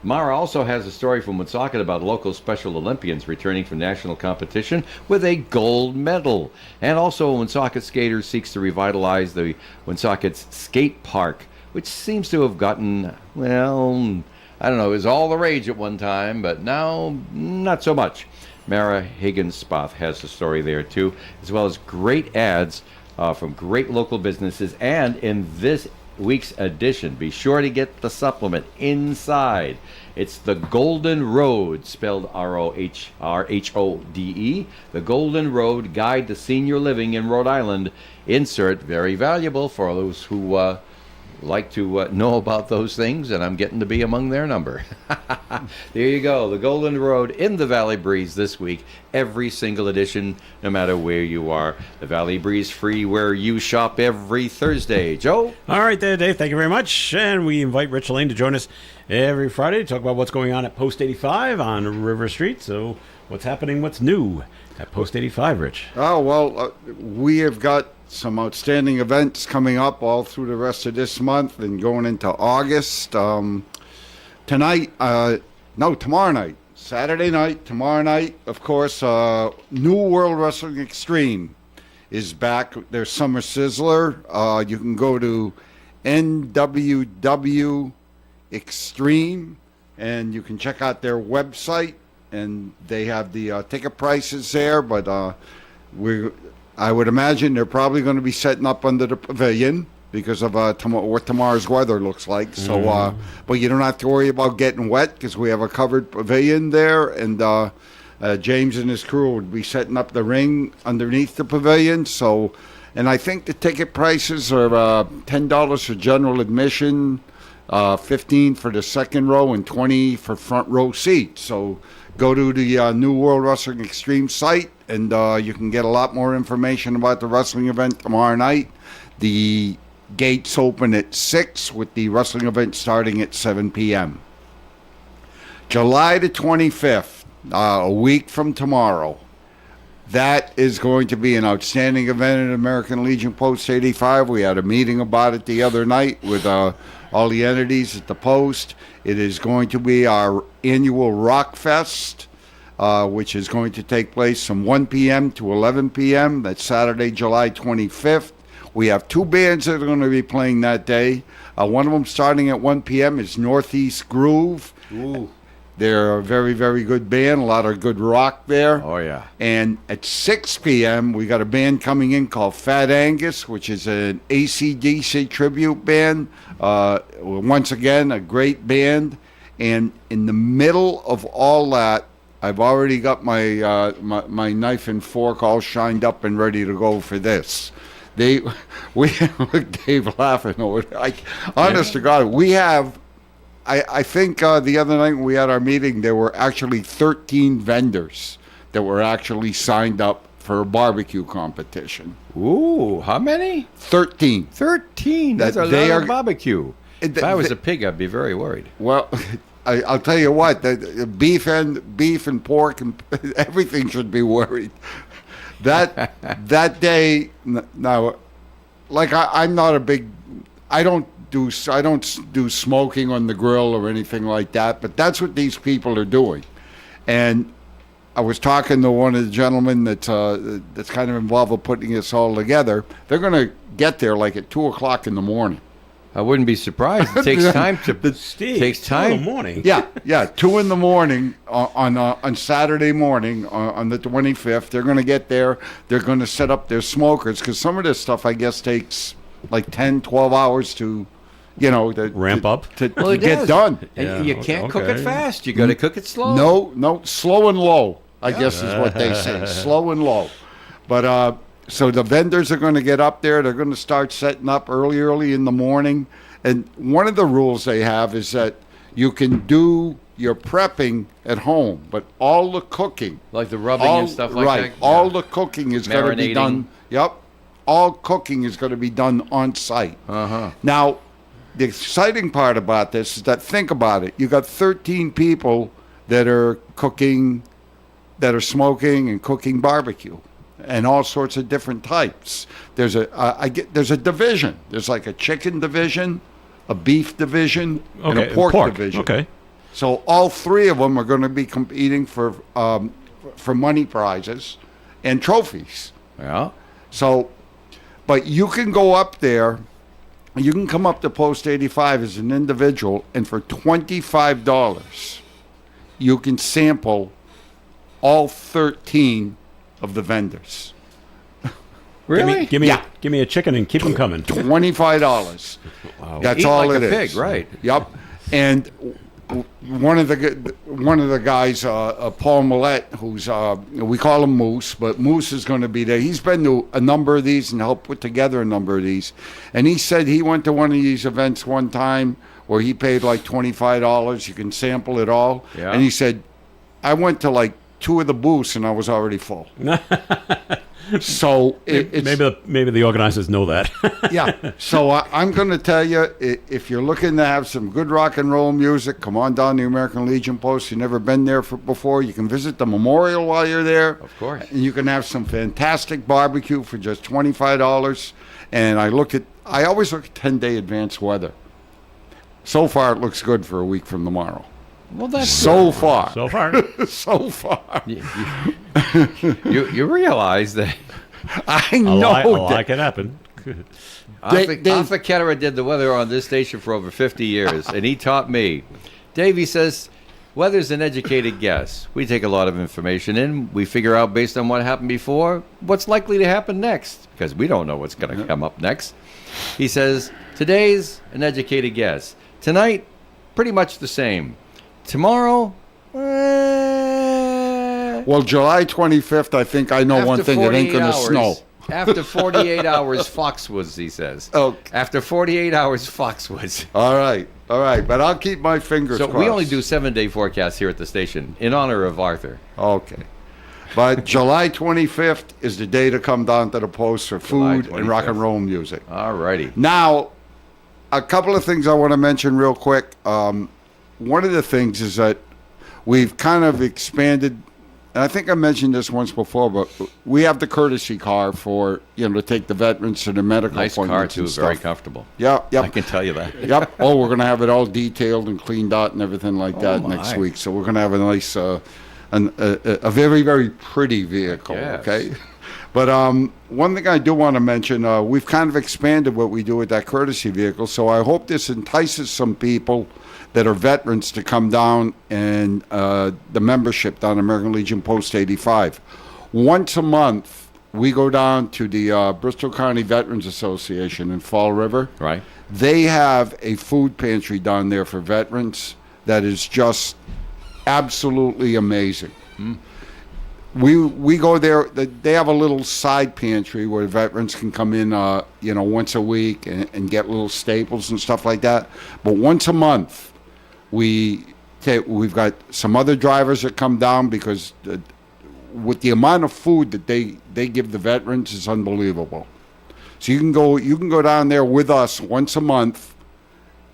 Mara also has a story from Woonsocket about local Special Olympians returning from national competition with a gold medal. And also, a Woonsocket skater seeks to revitalize the Woonsocket's skate park, which seems to have gotten, well, I don't know, it was all the rage at one time, but now not so much. Mara Higgins-Spoth has the story there, too, as well as great ads from great local businesses. And in this week's edition, be sure to get the supplement inside. It's the Golden Road, spelled ROHRHODE, the Golden Road Guide to Senior Living in Rhode Island. Insert, very valuable for those who like to know about those things, and I'm getting to be among their number. There you go, the Golden Road in the Valley Breeze this week, every single edition, no matter where you are. The Valley Breeze free where you shop every Thursday. Joe? All right there, Dave. Thank you very much. And we invite Rich Lane to join us every Friday to talk about what's going on at Post 85 on River Street. So what's happening, what's new at Post 85, Rich? Oh, well, we have got some outstanding events coming up all through the rest of this month and going into August. Tomorrow night, Saturday night, tomorrow night, of course, New World Wrestling Extreme is back. Their Summer Sizzler. You can go to NWW Extreme and you can check out their website, and they have the ticket prices there, but I would imagine they're probably going to be setting up under the pavilion because of what tomorrow's weather looks like. So, but you don't have to worry about getting wet because we have a covered pavilion there, and James and his crew would be setting up the ring underneath the pavilion. So, and I think the ticket prices are $10 for general admission, $15 for the second row, and $20 for front row seats. So, go to the New World Wrestling Extreme site, and you can get a lot more information about the wrestling event tomorrow night. The gates open at 6 with the wrestling event starting at 7 p.m. July the 25th, a week from tomorrow, that is going to be an outstanding event at American Legion Post 85. We had a meeting about it the other night with all the entities at the Post. It is going to be our annual Rock Fest, which is going to take place from 1 p.m. to 11 p.m. That's Saturday, July 25th. We have two bands that are going to be playing that day. One of them starting at 1 p.m. is Northeast Groove. Ooh. They're a very, very good band. A lot of good rock there. Oh, yeah. And at 6 p.m., we got a band coming in called Fat Angus, which is an AC/DC tribute band. Once again, a great band. And in the middle of all that, I've already got my my knife and fork all shined up and ready to go for this. We look, Dave laughing over it. Honest to God, we have. I think the other night when we had our meeting, there were actually 13 vendors that were actually signed up for a barbecue competition. Ooh, how many? 13. 13. That's a lot of barbecue. If I was a pig, I'd be very worried. Well, I'll tell you what, the beef and pork and everything should be worried. That day, now, like I'm not a big, I don't do smoking on the grill or anything like that, but that's what these people are doing. And I was talking to one of the gentlemen that's kind of involved with putting this all together. They're going to get there like at 2:00 in the morning. I wouldn't be surprised. It takes time to. Steve, takes time. 2 in the morning. Yeah, 2 in the morning on Saturday morning on the 25th. They're going to get there. They're going to set up their smokers because some of this stuff I guess takes like 10, 12 hours to, ramp up to get done. And you can't cook it fast. You got to cook it slow. No, slow and low. I guess is what they say. Slow and low. But so the vendors are going to get up there. They're going to start setting up early in the morning. And one of the rules they have is that you can do your prepping at home, but all the cooking, like the rubbing and stuff like that. Right, all the cooking is going to be done. Yep, all cooking is going to be done on site. Now, the exciting part about this is that, think about it. You got 13 people that are cooking, that are smoking and cooking barbecue, and all sorts of different types. There's a division. There's like a chicken division, a beef division, and Okay, a pork division. Okay. So all three of them are going to be competing for money prizes and trophies. Yeah. So, but you can go up there, you can come up to Post 85 as an individual, and for $25, you can sample all 13 of the vendors. Really? Give me a chicken and keep them coming. $25. Wow. That's Eat all like it a is. pig, right. Yep. And one of the guys, Paul Millette, who's we call him Moose, but Moose is going to be there. He's been to a number of these and helped put together a number of these. And he said he went to one of these events one time where he paid like $25. You can sample it all. Yeah. And he said, I went to like 2 of the booths and I was already full. So maybe the organizers know that. yeah. So I'm going to tell you, if you're looking to have some good rock and roll music, come on down to the American Legion Post. You've never been there before. You can visit the memorial while you're there. Of course. And you can have some fantastic barbecue for just $25. And I always look at 10-day advance weather. So far, it looks good for a week from tomorrow. Well, that's so far. So far. So far. You realize that I know a lot can happen. Arthur Ketterer did the weather on this station for over 50 years, and he taught me. Davey says, weather's an educated guess. We take a lot of information in. We figure out, based on what happened before, what's likely to happen next, because we don't know what's going to come up next. He says, today's an educated guess. Tonight, pretty much the same. Tomorrow, well, July 25th, I think I know one thing. It ain't going to snow. After 48 hours, Foxwoods, he says. Okay. After 48 hours, Foxwoods. All right. But I'll keep my fingers So crossed. we only do 7-day forecasts here at the station in honor of Arthur. Okay. But July 25th is the day to come down to the Post for food and rock and roll music. All righty. Now, a couple of things I want to mention real quick. One of the things is that we've kind of expanded, and I think I mentioned this once before, but we have the courtesy car for, to take the veterans to the medical Nice car, appointments too. and Very stuff. comfortable. Yep. I can tell you that. Yep. Oh, we're going to have it all detailed and cleaned out and everything like that next week. So we're going to have a nice, a very, very pretty vehicle, Yes. okay? But one thing I do want to mention, we've kind of expanded what we do with that courtesy vehicle, so I hope this entices some people that are veterans to come down and the membership down American Legion Post 85. Once a month, we go down to the Bristol County Veterans Association in Fall River. Right. They have a food pantry down there for veterans that is just absolutely amazing. We go there. They have a little side pantry where veterans can come in, once a week and get little staples and stuff like that. But once a month, we've got some other drivers that come down because with the amount of food that they give the veterans is unbelievable. So you can go down there with us once a month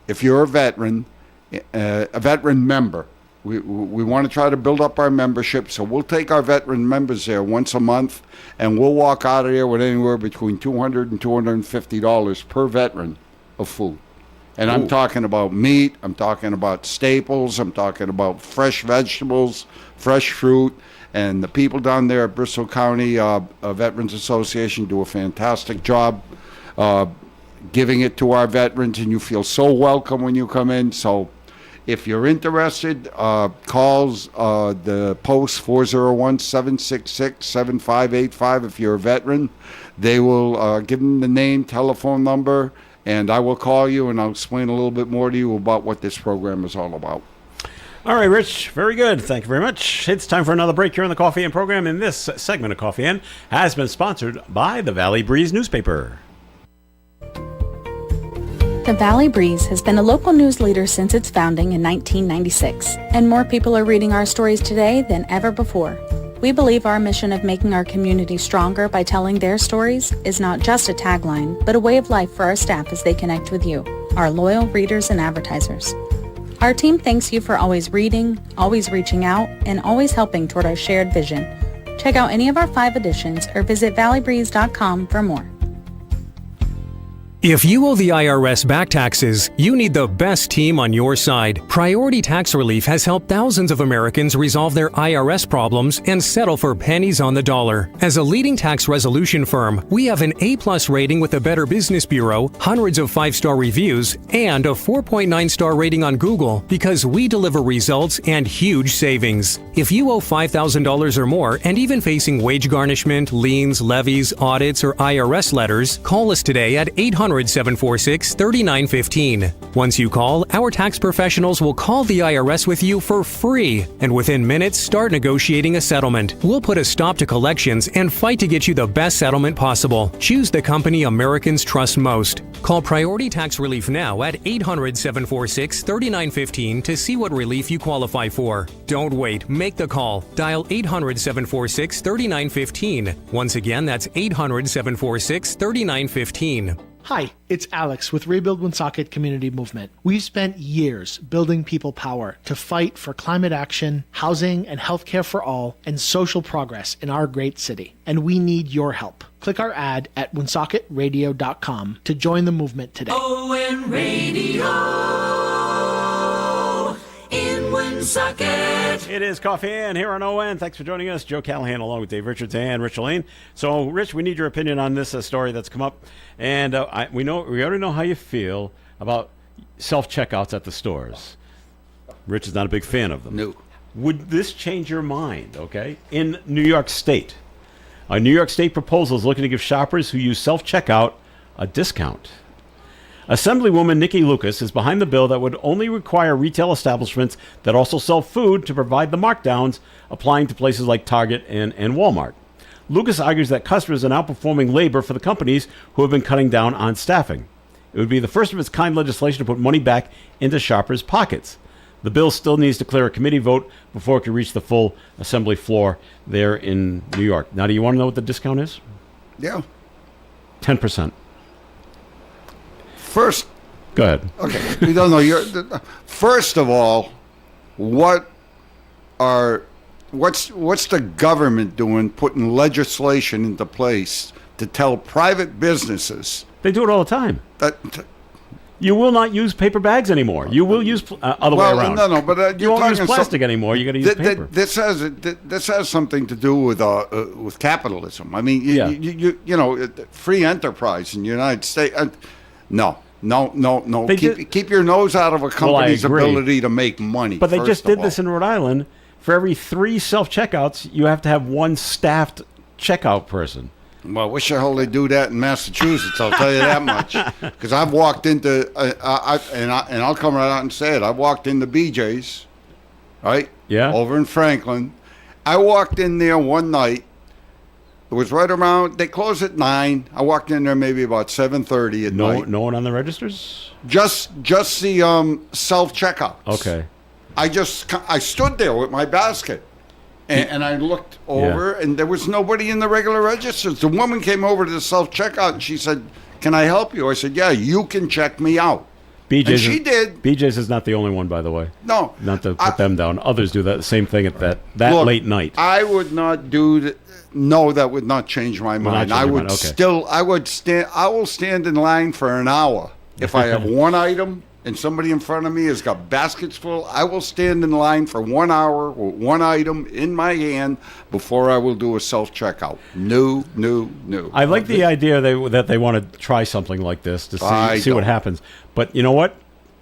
if you're a veteran member. We want to try to build up our membership, so we'll take our veteran members there once a month, and we'll walk out of there with anywhere between $200 and $250 per veteran of food. And I'm talking about meat, I'm talking about staples, I'm talking about fresh vegetables, fresh fruit, and the people down there at Bristol County Veterans Association do a fantastic job giving it to our veterans, and you feel so welcome when you come in. So if you're interested, calls the Post 401-766-7585 if you're a veteran. They will give them the name, telephone number, and I will call you and I'll explain a little bit more to you about what this program is all about. All right, Rich. Very good. Thank you very much. It's time for another break here on the Coffee Inn program, and this segment of Coffee Inn has been sponsored by the Valley Breeze newspaper. The Valley Breeze has been a local news leader since its founding in 1996, and more people are reading our stories today than ever before. We believe our mission of making our community stronger by telling their stories is not just a tagline, but a way of life for our staff as they connect with you, our loyal readers and advertisers. Our team thanks you for always reading, always reaching out, and always helping toward our shared vision. Check out any of our 5 editions or visit valleybreeze.com for more. If you owe the IRS back taxes, you need the best team on your side. Priority Tax Relief has helped thousands of Americans resolve their IRS problems and settle for pennies on the dollar. As a leading tax resolution firm, we have an A+ rating with the Better Business Bureau, hundreds of 5-star reviews, and a 4.9-star rating on Google because we deliver results and huge savings. If you owe $5,000 or more and even facing wage garnishment, liens, levies, audits, or IRS letters, call us today at 800-746-3915. Once you call, our tax professionals will call the IRS with you for free, and within minutes start negotiating a settlement. We'll put a stop to collections and fight to get you the best settlement possible. Choose the company Americans trust most. Call Priority Tax Relief now at 800-746-3915 to see what relief you qualify for. Don't wait. Make the call. Dial 800-746-3915. Once again, that's 800-746-3915. Hi, it's Alex with Rebuild Woonsocket Community Movement. We've spent years building people power to fight for climate action, housing and healthcare for all, and social progress in our great city. And we need your help. Click our ad at woonsocketradio.com to join the movement today. ON Radio in Woonsocket. It is Coffee Ann here on ON. Thanks for joining us. Joe Callahan along with Dave Richards and Rich Lane. So, Rich, we need your opinion on this story that's come up. And we already know how you feel about self-checkouts at the stores. Rich is not a big fan of them. No. Would this change your mind, okay? In New York State, a New York State proposal is looking to give shoppers who use self-checkout a discount. Assemblywoman Nikki Lucas is behind the bill that would only require retail establishments that also sell food to provide the markdowns, applying to places like Target and Walmart. Lucas argues that customers are now performing labor for the companies who have been cutting down on staffing. It would be the first of its kind legislation to put money back into shoppers' pockets. The bill still needs to clear a committee vote before it can reach the full assembly floor there in New York. Now, do you want to know what the discount is? Yeah. 10%. First, go ahead. Okay, we don't know. First of all, what's the government doing putting legislation into place to tell private businesses? They do it all the time. You will not use paper bags anymore. You will use other way around. No, but you won't use plastic anymore. You got to use paper. This has something to do with capitalism. I mean, you know, free enterprise in the United States. No. Keep your nose out of a company's ability to make money. But they just did this in Rhode Island. For every 3 self-checkouts, you have to have 1 staffed checkout person. Well, I wish the hell they do that in Massachusetts. I'll tell you that much. Because I've walked into, and I'll come right out and say it. I walked into BJ's, right? Yeah. Over in Franklin. I walked in there one night. It was right around. They closed at 9. I walked in there maybe about 7:30 at night. No one on the registers. Just the self-checkouts. Okay. I stood there with my basket. And I looked over, and there was nobody in the regular registers. The woman came over to the self-checkout, and she said, "Can I help you?" I said, "Yeah, you can check me out." BJ's and she did. BJ's is not the only one, by the way. No. Not to put them down. Others do that same thing at that look, late night. I would not do that. No, that would not change my mind. I will stand in line for an hour. If I have one item and somebody in front of me has got baskets full, I will stand in line for 1 hour with one item in my hand before I will do a self-checkout. No. I like the idea that they want to try something like this to see what happens. But you know what?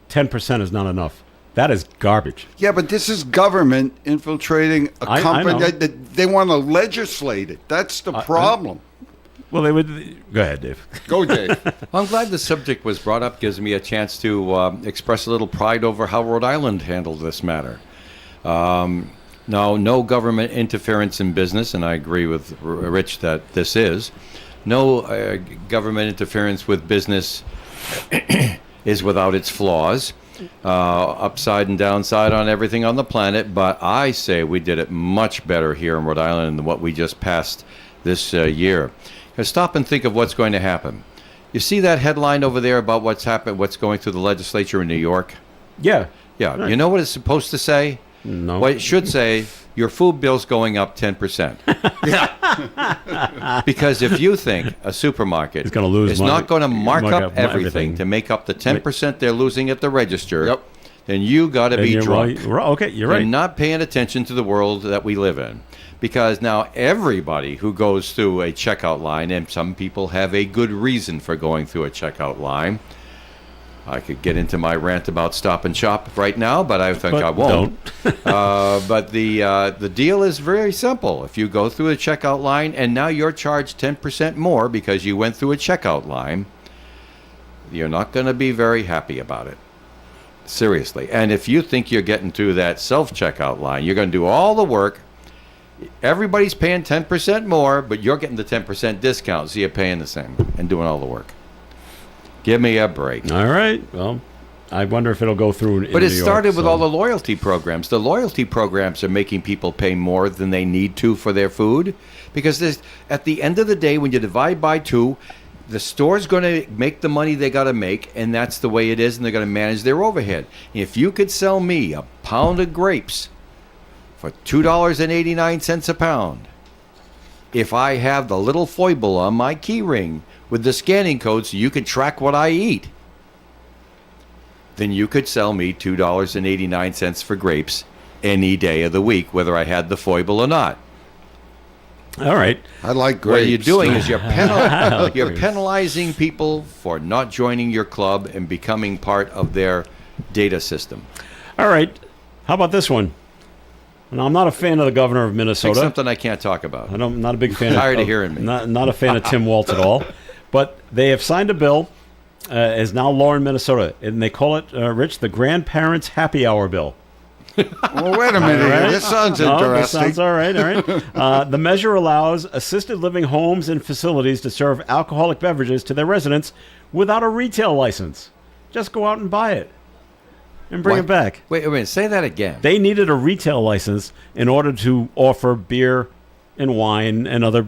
10% is not enough. That is garbage. Yeah, but this is government infiltrating a company. They want to legislate it. That's the problem. Well, they would. Go ahead, Dave. Go, Dave. Well, I'm glad the subject was brought up. Gives me a chance to express a little pride over how Rhode Island handled this matter. No government interference in business, and I agree with Rich that this is. No government interference with business is without its flaws. Upside and downside on everything on the planet, but I say we did it much better here in Rhode Island than what we just passed this year. Now stop and think of what's going to happen. You see that headline over there about what's going through the legislature in New York? Yeah. Right. You know what it's supposed to say? No. What it should say, your food bill's going up 10%. Because if you think a supermarket gonna lose is money, not going to mark mark up up everything everything to make up the 10% they're losing at the register, then you got to be drunk. Okay, you're right. You're not paying attention to the world that we live in. Because now everybody who goes through a checkout line, and some people have a good reason for going through a checkout line. I could get into my rant about Stop and Shop right now, but I think I won't. But the deal is very simple. If you go through a checkout line and now you're charged 10% more because you went through a checkout line, you're not going to be very happy about it. Seriously. And if you think you're getting through that self-checkout line, you're going to do all the work. Everybody's paying 10% more, but you're getting the 10% discount, so you're paying the same and doing all the work. Give me a break. All right. Well, I wonder if it'll go through in But it New York, started with so. all the loyalty programs. The loyalty programs are making people pay more than they need to for their food. Because at the end of the day, when you divide by 2, the store's going to make the money they got to make, and that's the way it is, and they're going to manage their overhead. If you could sell me a pound of grapes for $2.89 a pound, if I have the little foible on my key ring with the scanning code so you can track what I eat, then you could sell me $2.89 for grapes any day of the week, whether I had the foible or not. All right. I like grapes. What you're doing is you're penalizing people for not joining your club and becoming part of their data system. All right. How about this one? Now, I'm not a fan of the governor of Minnesota. Pick something I can't talk about. I'm not a big fan. Tired of hearing me. Not a fan of Tim Walz at all. But they have signed a bill, is now law in Minnesota, and they call it, Rich, the Grandparents' Happy Hour Bill. Well, wait a minute. Right. This sounds No, interesting. this sounds all right. All right. The measure allows assisted living homes and facilities to serve alcoholic beverages to their residents without a retail license. Just go out and buy it and bring it back. Wait a minute. Say that again. They needed a retail license in order to offer beer and wine and other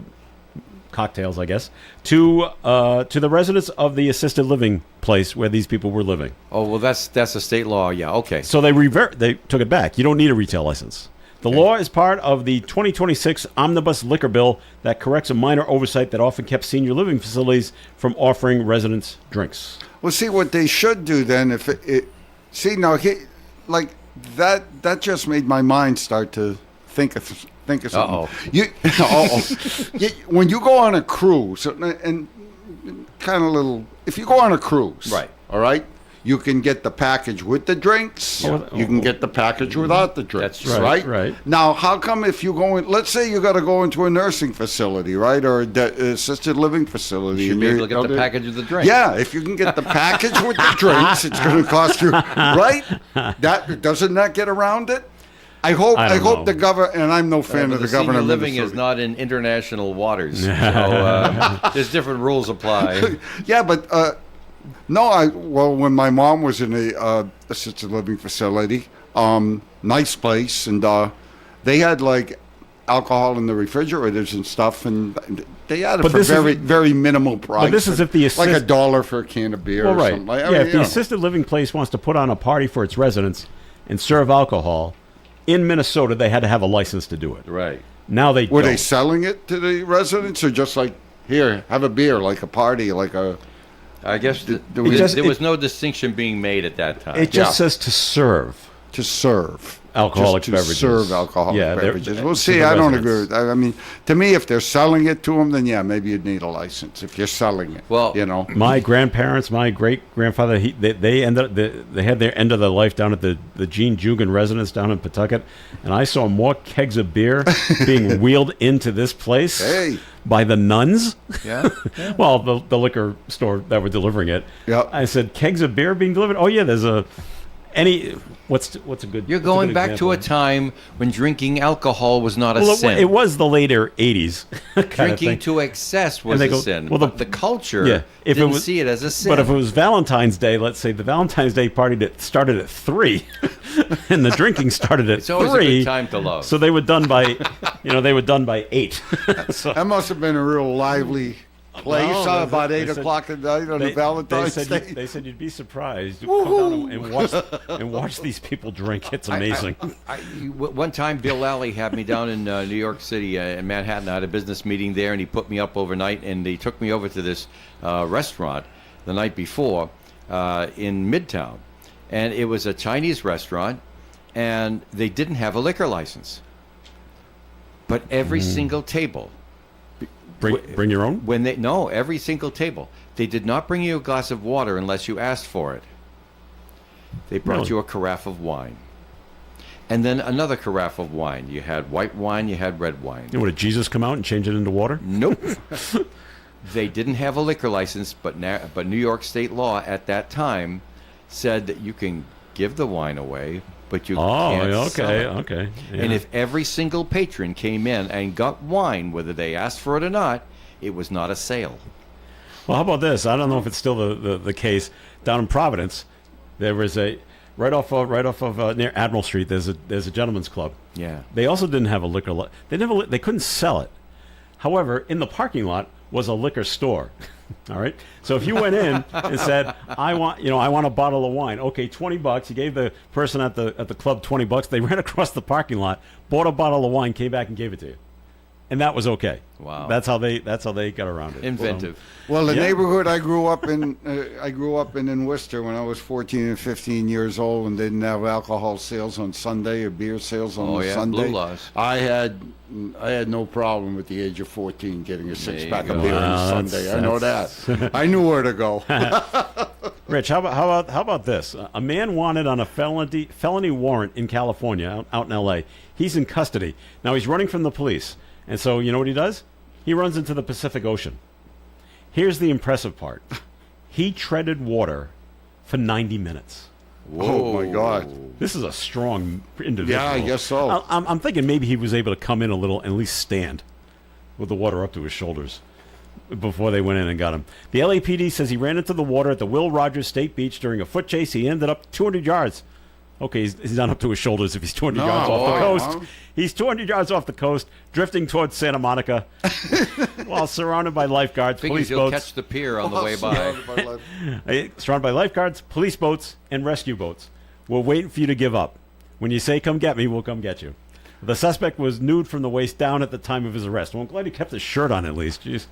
cocktails, I guess, to the residents of the assisted living place where these people were living. Oh, well, that's a state law. Yeah, okay. So they took it back. You don't need a retail license. The law is part of the 2026 Omnibus Liquor Bill that corrects a minor oversight that often kept senior living facilities from offering residents drinks. Well, see, what they should do then, if that just made my mind start to think of something. When you go on a cruise, and kind of little, if you go on a cruise, right, all right, you can get the package with the drinks. Yeah. You can get the package without the drinks. That's right. Right. Now, how come if you go in, let's say you got to go into a nursing facility, right, or assisted living facility, You should be able to get the package with the drink. Yeah, if you can get the package with the drinks, it's going to cost you, right? Doesn't that get around it? I hope the governor, and I'm no fan of the governor. Senior living is not in international waters, so there's different rules apply. Yeah, but when my mom was in a assisted living facility, nice place, and they had like alcohol in the refrigerators and stuff, and they had it for very minimal price. But this is if the like $1 for a can of beer or something. If the assisted living place wants to put on a party for its residents and serve alcohol in Minnesota, they had to have a license to do it. Right. Now they were don't. they selling it to the residents, or just like, here, have a beer, like a party, like a? I guess there was no distinction being made at that time. It just says to serve. To serve. Alcoholic just to beverages. serve alcoholic beverages. Well, see, the I don't residents. agree with that. I mean, to me, if they're selling it to them, then yeah, maybe you'd need a license if you're selling it. Well, my grandparents, my great grandfather, they had their end of their life down at the Gene Jugan residence down in Pawtucket, and I saw more kegs of beer being wheeled into this place by the nuns. Yeah. Well, the liquor store that were delivering it. Yeah. I said, kegs of beer being delivered. Oh yeah, there's what's a good? You're going back example? to a time when drinking alcohol was not a Well, sin. it was the later '80s. Drinking to excess was a sin. Well, but the culture didn't see it as a sin. But if it was Valentine's Day, let's say the Valentine's Day party that started at 3, and the drinking started at 3. It's always a good time to love. So they were done by, 8. That must have been a real lively place about 8 o'clock at night on Valentine's Day. They said you'd be surprised. Come down and watch these people drink. It's amazing. One time, Bill Lally had me down in New York City, in Manhattan. I had a business meeting there, and he put me up overnight, and he took me over to this restaurant the night before in Midtown. And it was a Chinese restaurant, and they didn't have a liquor license. But every single table... Bring your own? Every single table. They did not bring you a glass of water unless you asked for it. They brought you a carafe of wine. And then another carafe of wine. You had white wine, you had red wine. Did Jesus come out and change it into water? Nope. They didn't have a liquor license, but New York state law at that time said that you can give the wine away, but you can't sell it. Okay. Yeah. And if every single patron came in and got wine, whether they asked for it or not, it was not a sale. Well, how about this? I don't know if it's still the case. Down in Providence, there was a right off of near Admiral Street. There's a gentleman's club. Yeah. They also didn't have a liquor. They couldn't sell it. However, in the parking lot was a liquor store. All right. So if you went in and said, I want a bottle of wine. Okay, $20. You gave the person at the club $20. They ran across the parking lot, bought a bottle of wine, came back and gave it to you. And that was okay. Wow. That's how they got around it. Inventive. Well, the neighborhood I grew up in Worcester when I was 14 and 15 years old, and didn't have alcohol sales on Sunday or beer sales on Sunday. Blue laws. I had no problem at the age of 14 getting a 6-pack of beer on Sunday. I know that. I knew where to go. Rich, how about this? A man wanted on a felony warrant in California, out in L.A. He's in custody. Now he's running from the police. And so, you know what he does? He runs into the Pacific Ocean. Here's the impressive part. He treaded water for 90 minutes. Whoa. Oh, my God. This is a strong individual. Yeah, I guess so. I'm thinking maybe he was able to come in a little and at least stand with the water up to his shoulders before they went in and got him. The LAPD says he ran into the water at the Will Rogers State Beach during a foot chase. He ended up 200 yards. Okay, he's not up to his shoulders if he's 200 yards off the coast. He's 200 yards off the coast, drifting towards Santa Monica, while surrounded by lifeguards, police you'll boats. Catch the pier on the way by. Surrounded by lifeguards, police boats, and rescue boats. We're waiting for you to give up. When you say, come get me, we'll come get you. The suspect was nude from the waist down at the time of his arrest. Well, I'm glad he kept his shirt on at least. Jeez.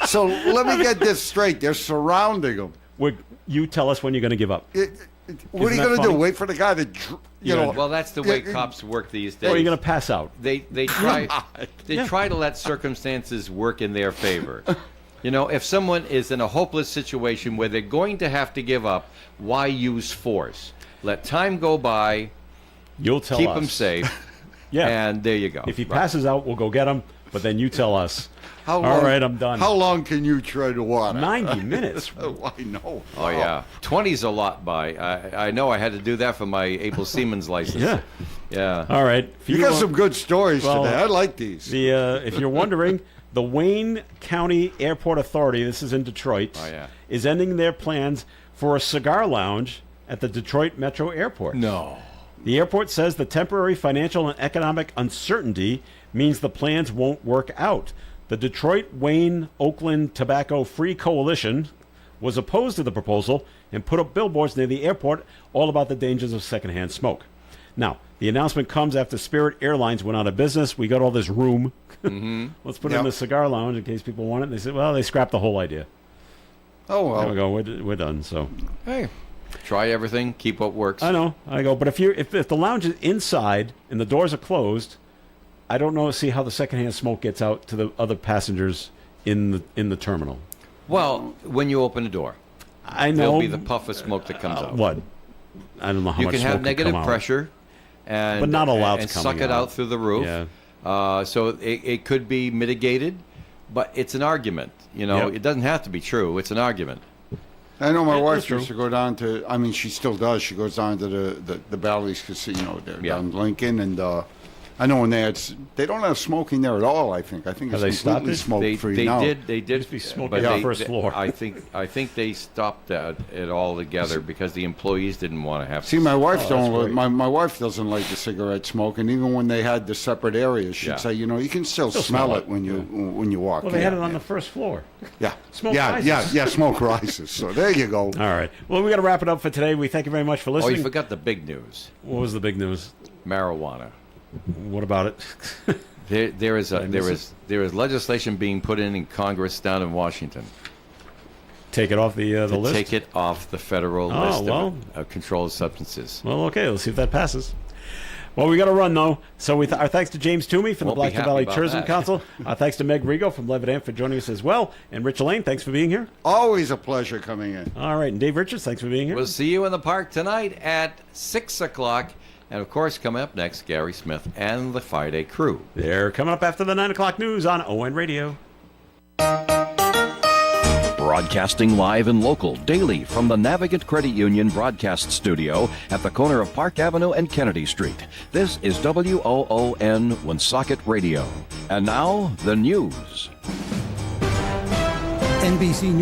So let me get this straight. They're surrounding him. You tell us when you're going to give up. What are you going to do? Wait for the guy to, Well, that's the way cops work these days. Or you're going to pass out. They try to let circumstances work in their favor. If someone is in a hopeless situation where they're going to have to give up, why use force? Let time go by. You'll tell keep us. Him safe. Yeah. And there you go. If he passes out, we'll go get him. But then you tell us. All right, I'm done. How long can you tread water? 90 minutes. I know. Oh, yeah. 20's a lot by. I know I had to do that for my Able Seaman's license. Yeah. All right. You got some good stories today. I like these. If you're wondering, the Wayne County Airport Authority, this is in Detroit, is ending their plans for a cigar lounge at the Detroit Metro Airport. No. The airport says the temporary financial and economic uncertainty means the plans won't work out. The Detroit, Wayne, Oakland Tobacco Free Coalition was opposed to the proposal and put up billboards near the airport all about the dangers of secondhand smoke. Now, the announcement comes after Spirit Airlines went out of business. We got all this room. Mm-hmm. Let's put it in a cigar lounge in case people want it. And they said, well, they scrapped the whole idea. Oh, well. There we go. We're done. So, hey, try everything. Keep what works. I know. I go. But if the lounge is inside and the doors are closed, I don't see how the secondhand smoke gets out to the other passengers in the terminal. Well, when you open the door, I know there'll be the puff of smoke that comes out. What? I don't know how you much can smoke have negative come pressure, but not allowed and to come suck it out through the roof. Yeah. So it could be mitigated, but it's an argument. It doesn't have to be true. It's an argument. I know my wife used to go down to. I mean, she still does. She goes down to the Bally's Casino there down in Lincoln, and I know when they don't have smoking there at all. I think Have it's they stopped completely it? smoke free They now. did be smoking but on the first floor. I think they stopped it all together because the employees didn't want to have. See, my wife that's don't. great. My wife doesn't like the cigarette smoke, and even when they had the separate areas, she'd Yeah. say, you can still Still smell smell it when you walk. Well, they had it on the first floor. Yeah, Smoke yeah, rises. yeah, smoke rises. So there you go. All right. Well, we got to wrap it up for today. We thank you very much for Oh, listening. you forgot the big news: What was the big news? marijuana. What about it? There is miss legislation being put in Congress down in Washington Take it off the to list? take it off the federal Oh, list well. of controlled substances. Well, okay. Let's see if that passes. Well, we got to run, though. So our thanks to James Toomey from the Won't be Blackstone happy Valley about Tourism that. Council. Thanks to Meg Rigo from Levitt Amp for joining us as well. And Rich Lane, thanks for being here. Always a pleasure coming in. All right. And Dave Richards, thanks for being here. We'll see you in the park tonight at 6 o'clock. And, of course, coming up next, Gary Smith and the Friday crew. They're coming up after the 9 o'clock news on ON Radio. Broadcasting live and local daily from the Navigant Credit Union broadcast studio at the corner of Park Avenue and Kennedy Street. This is WOON Woonsocket Radio. And now, the news. NBC News.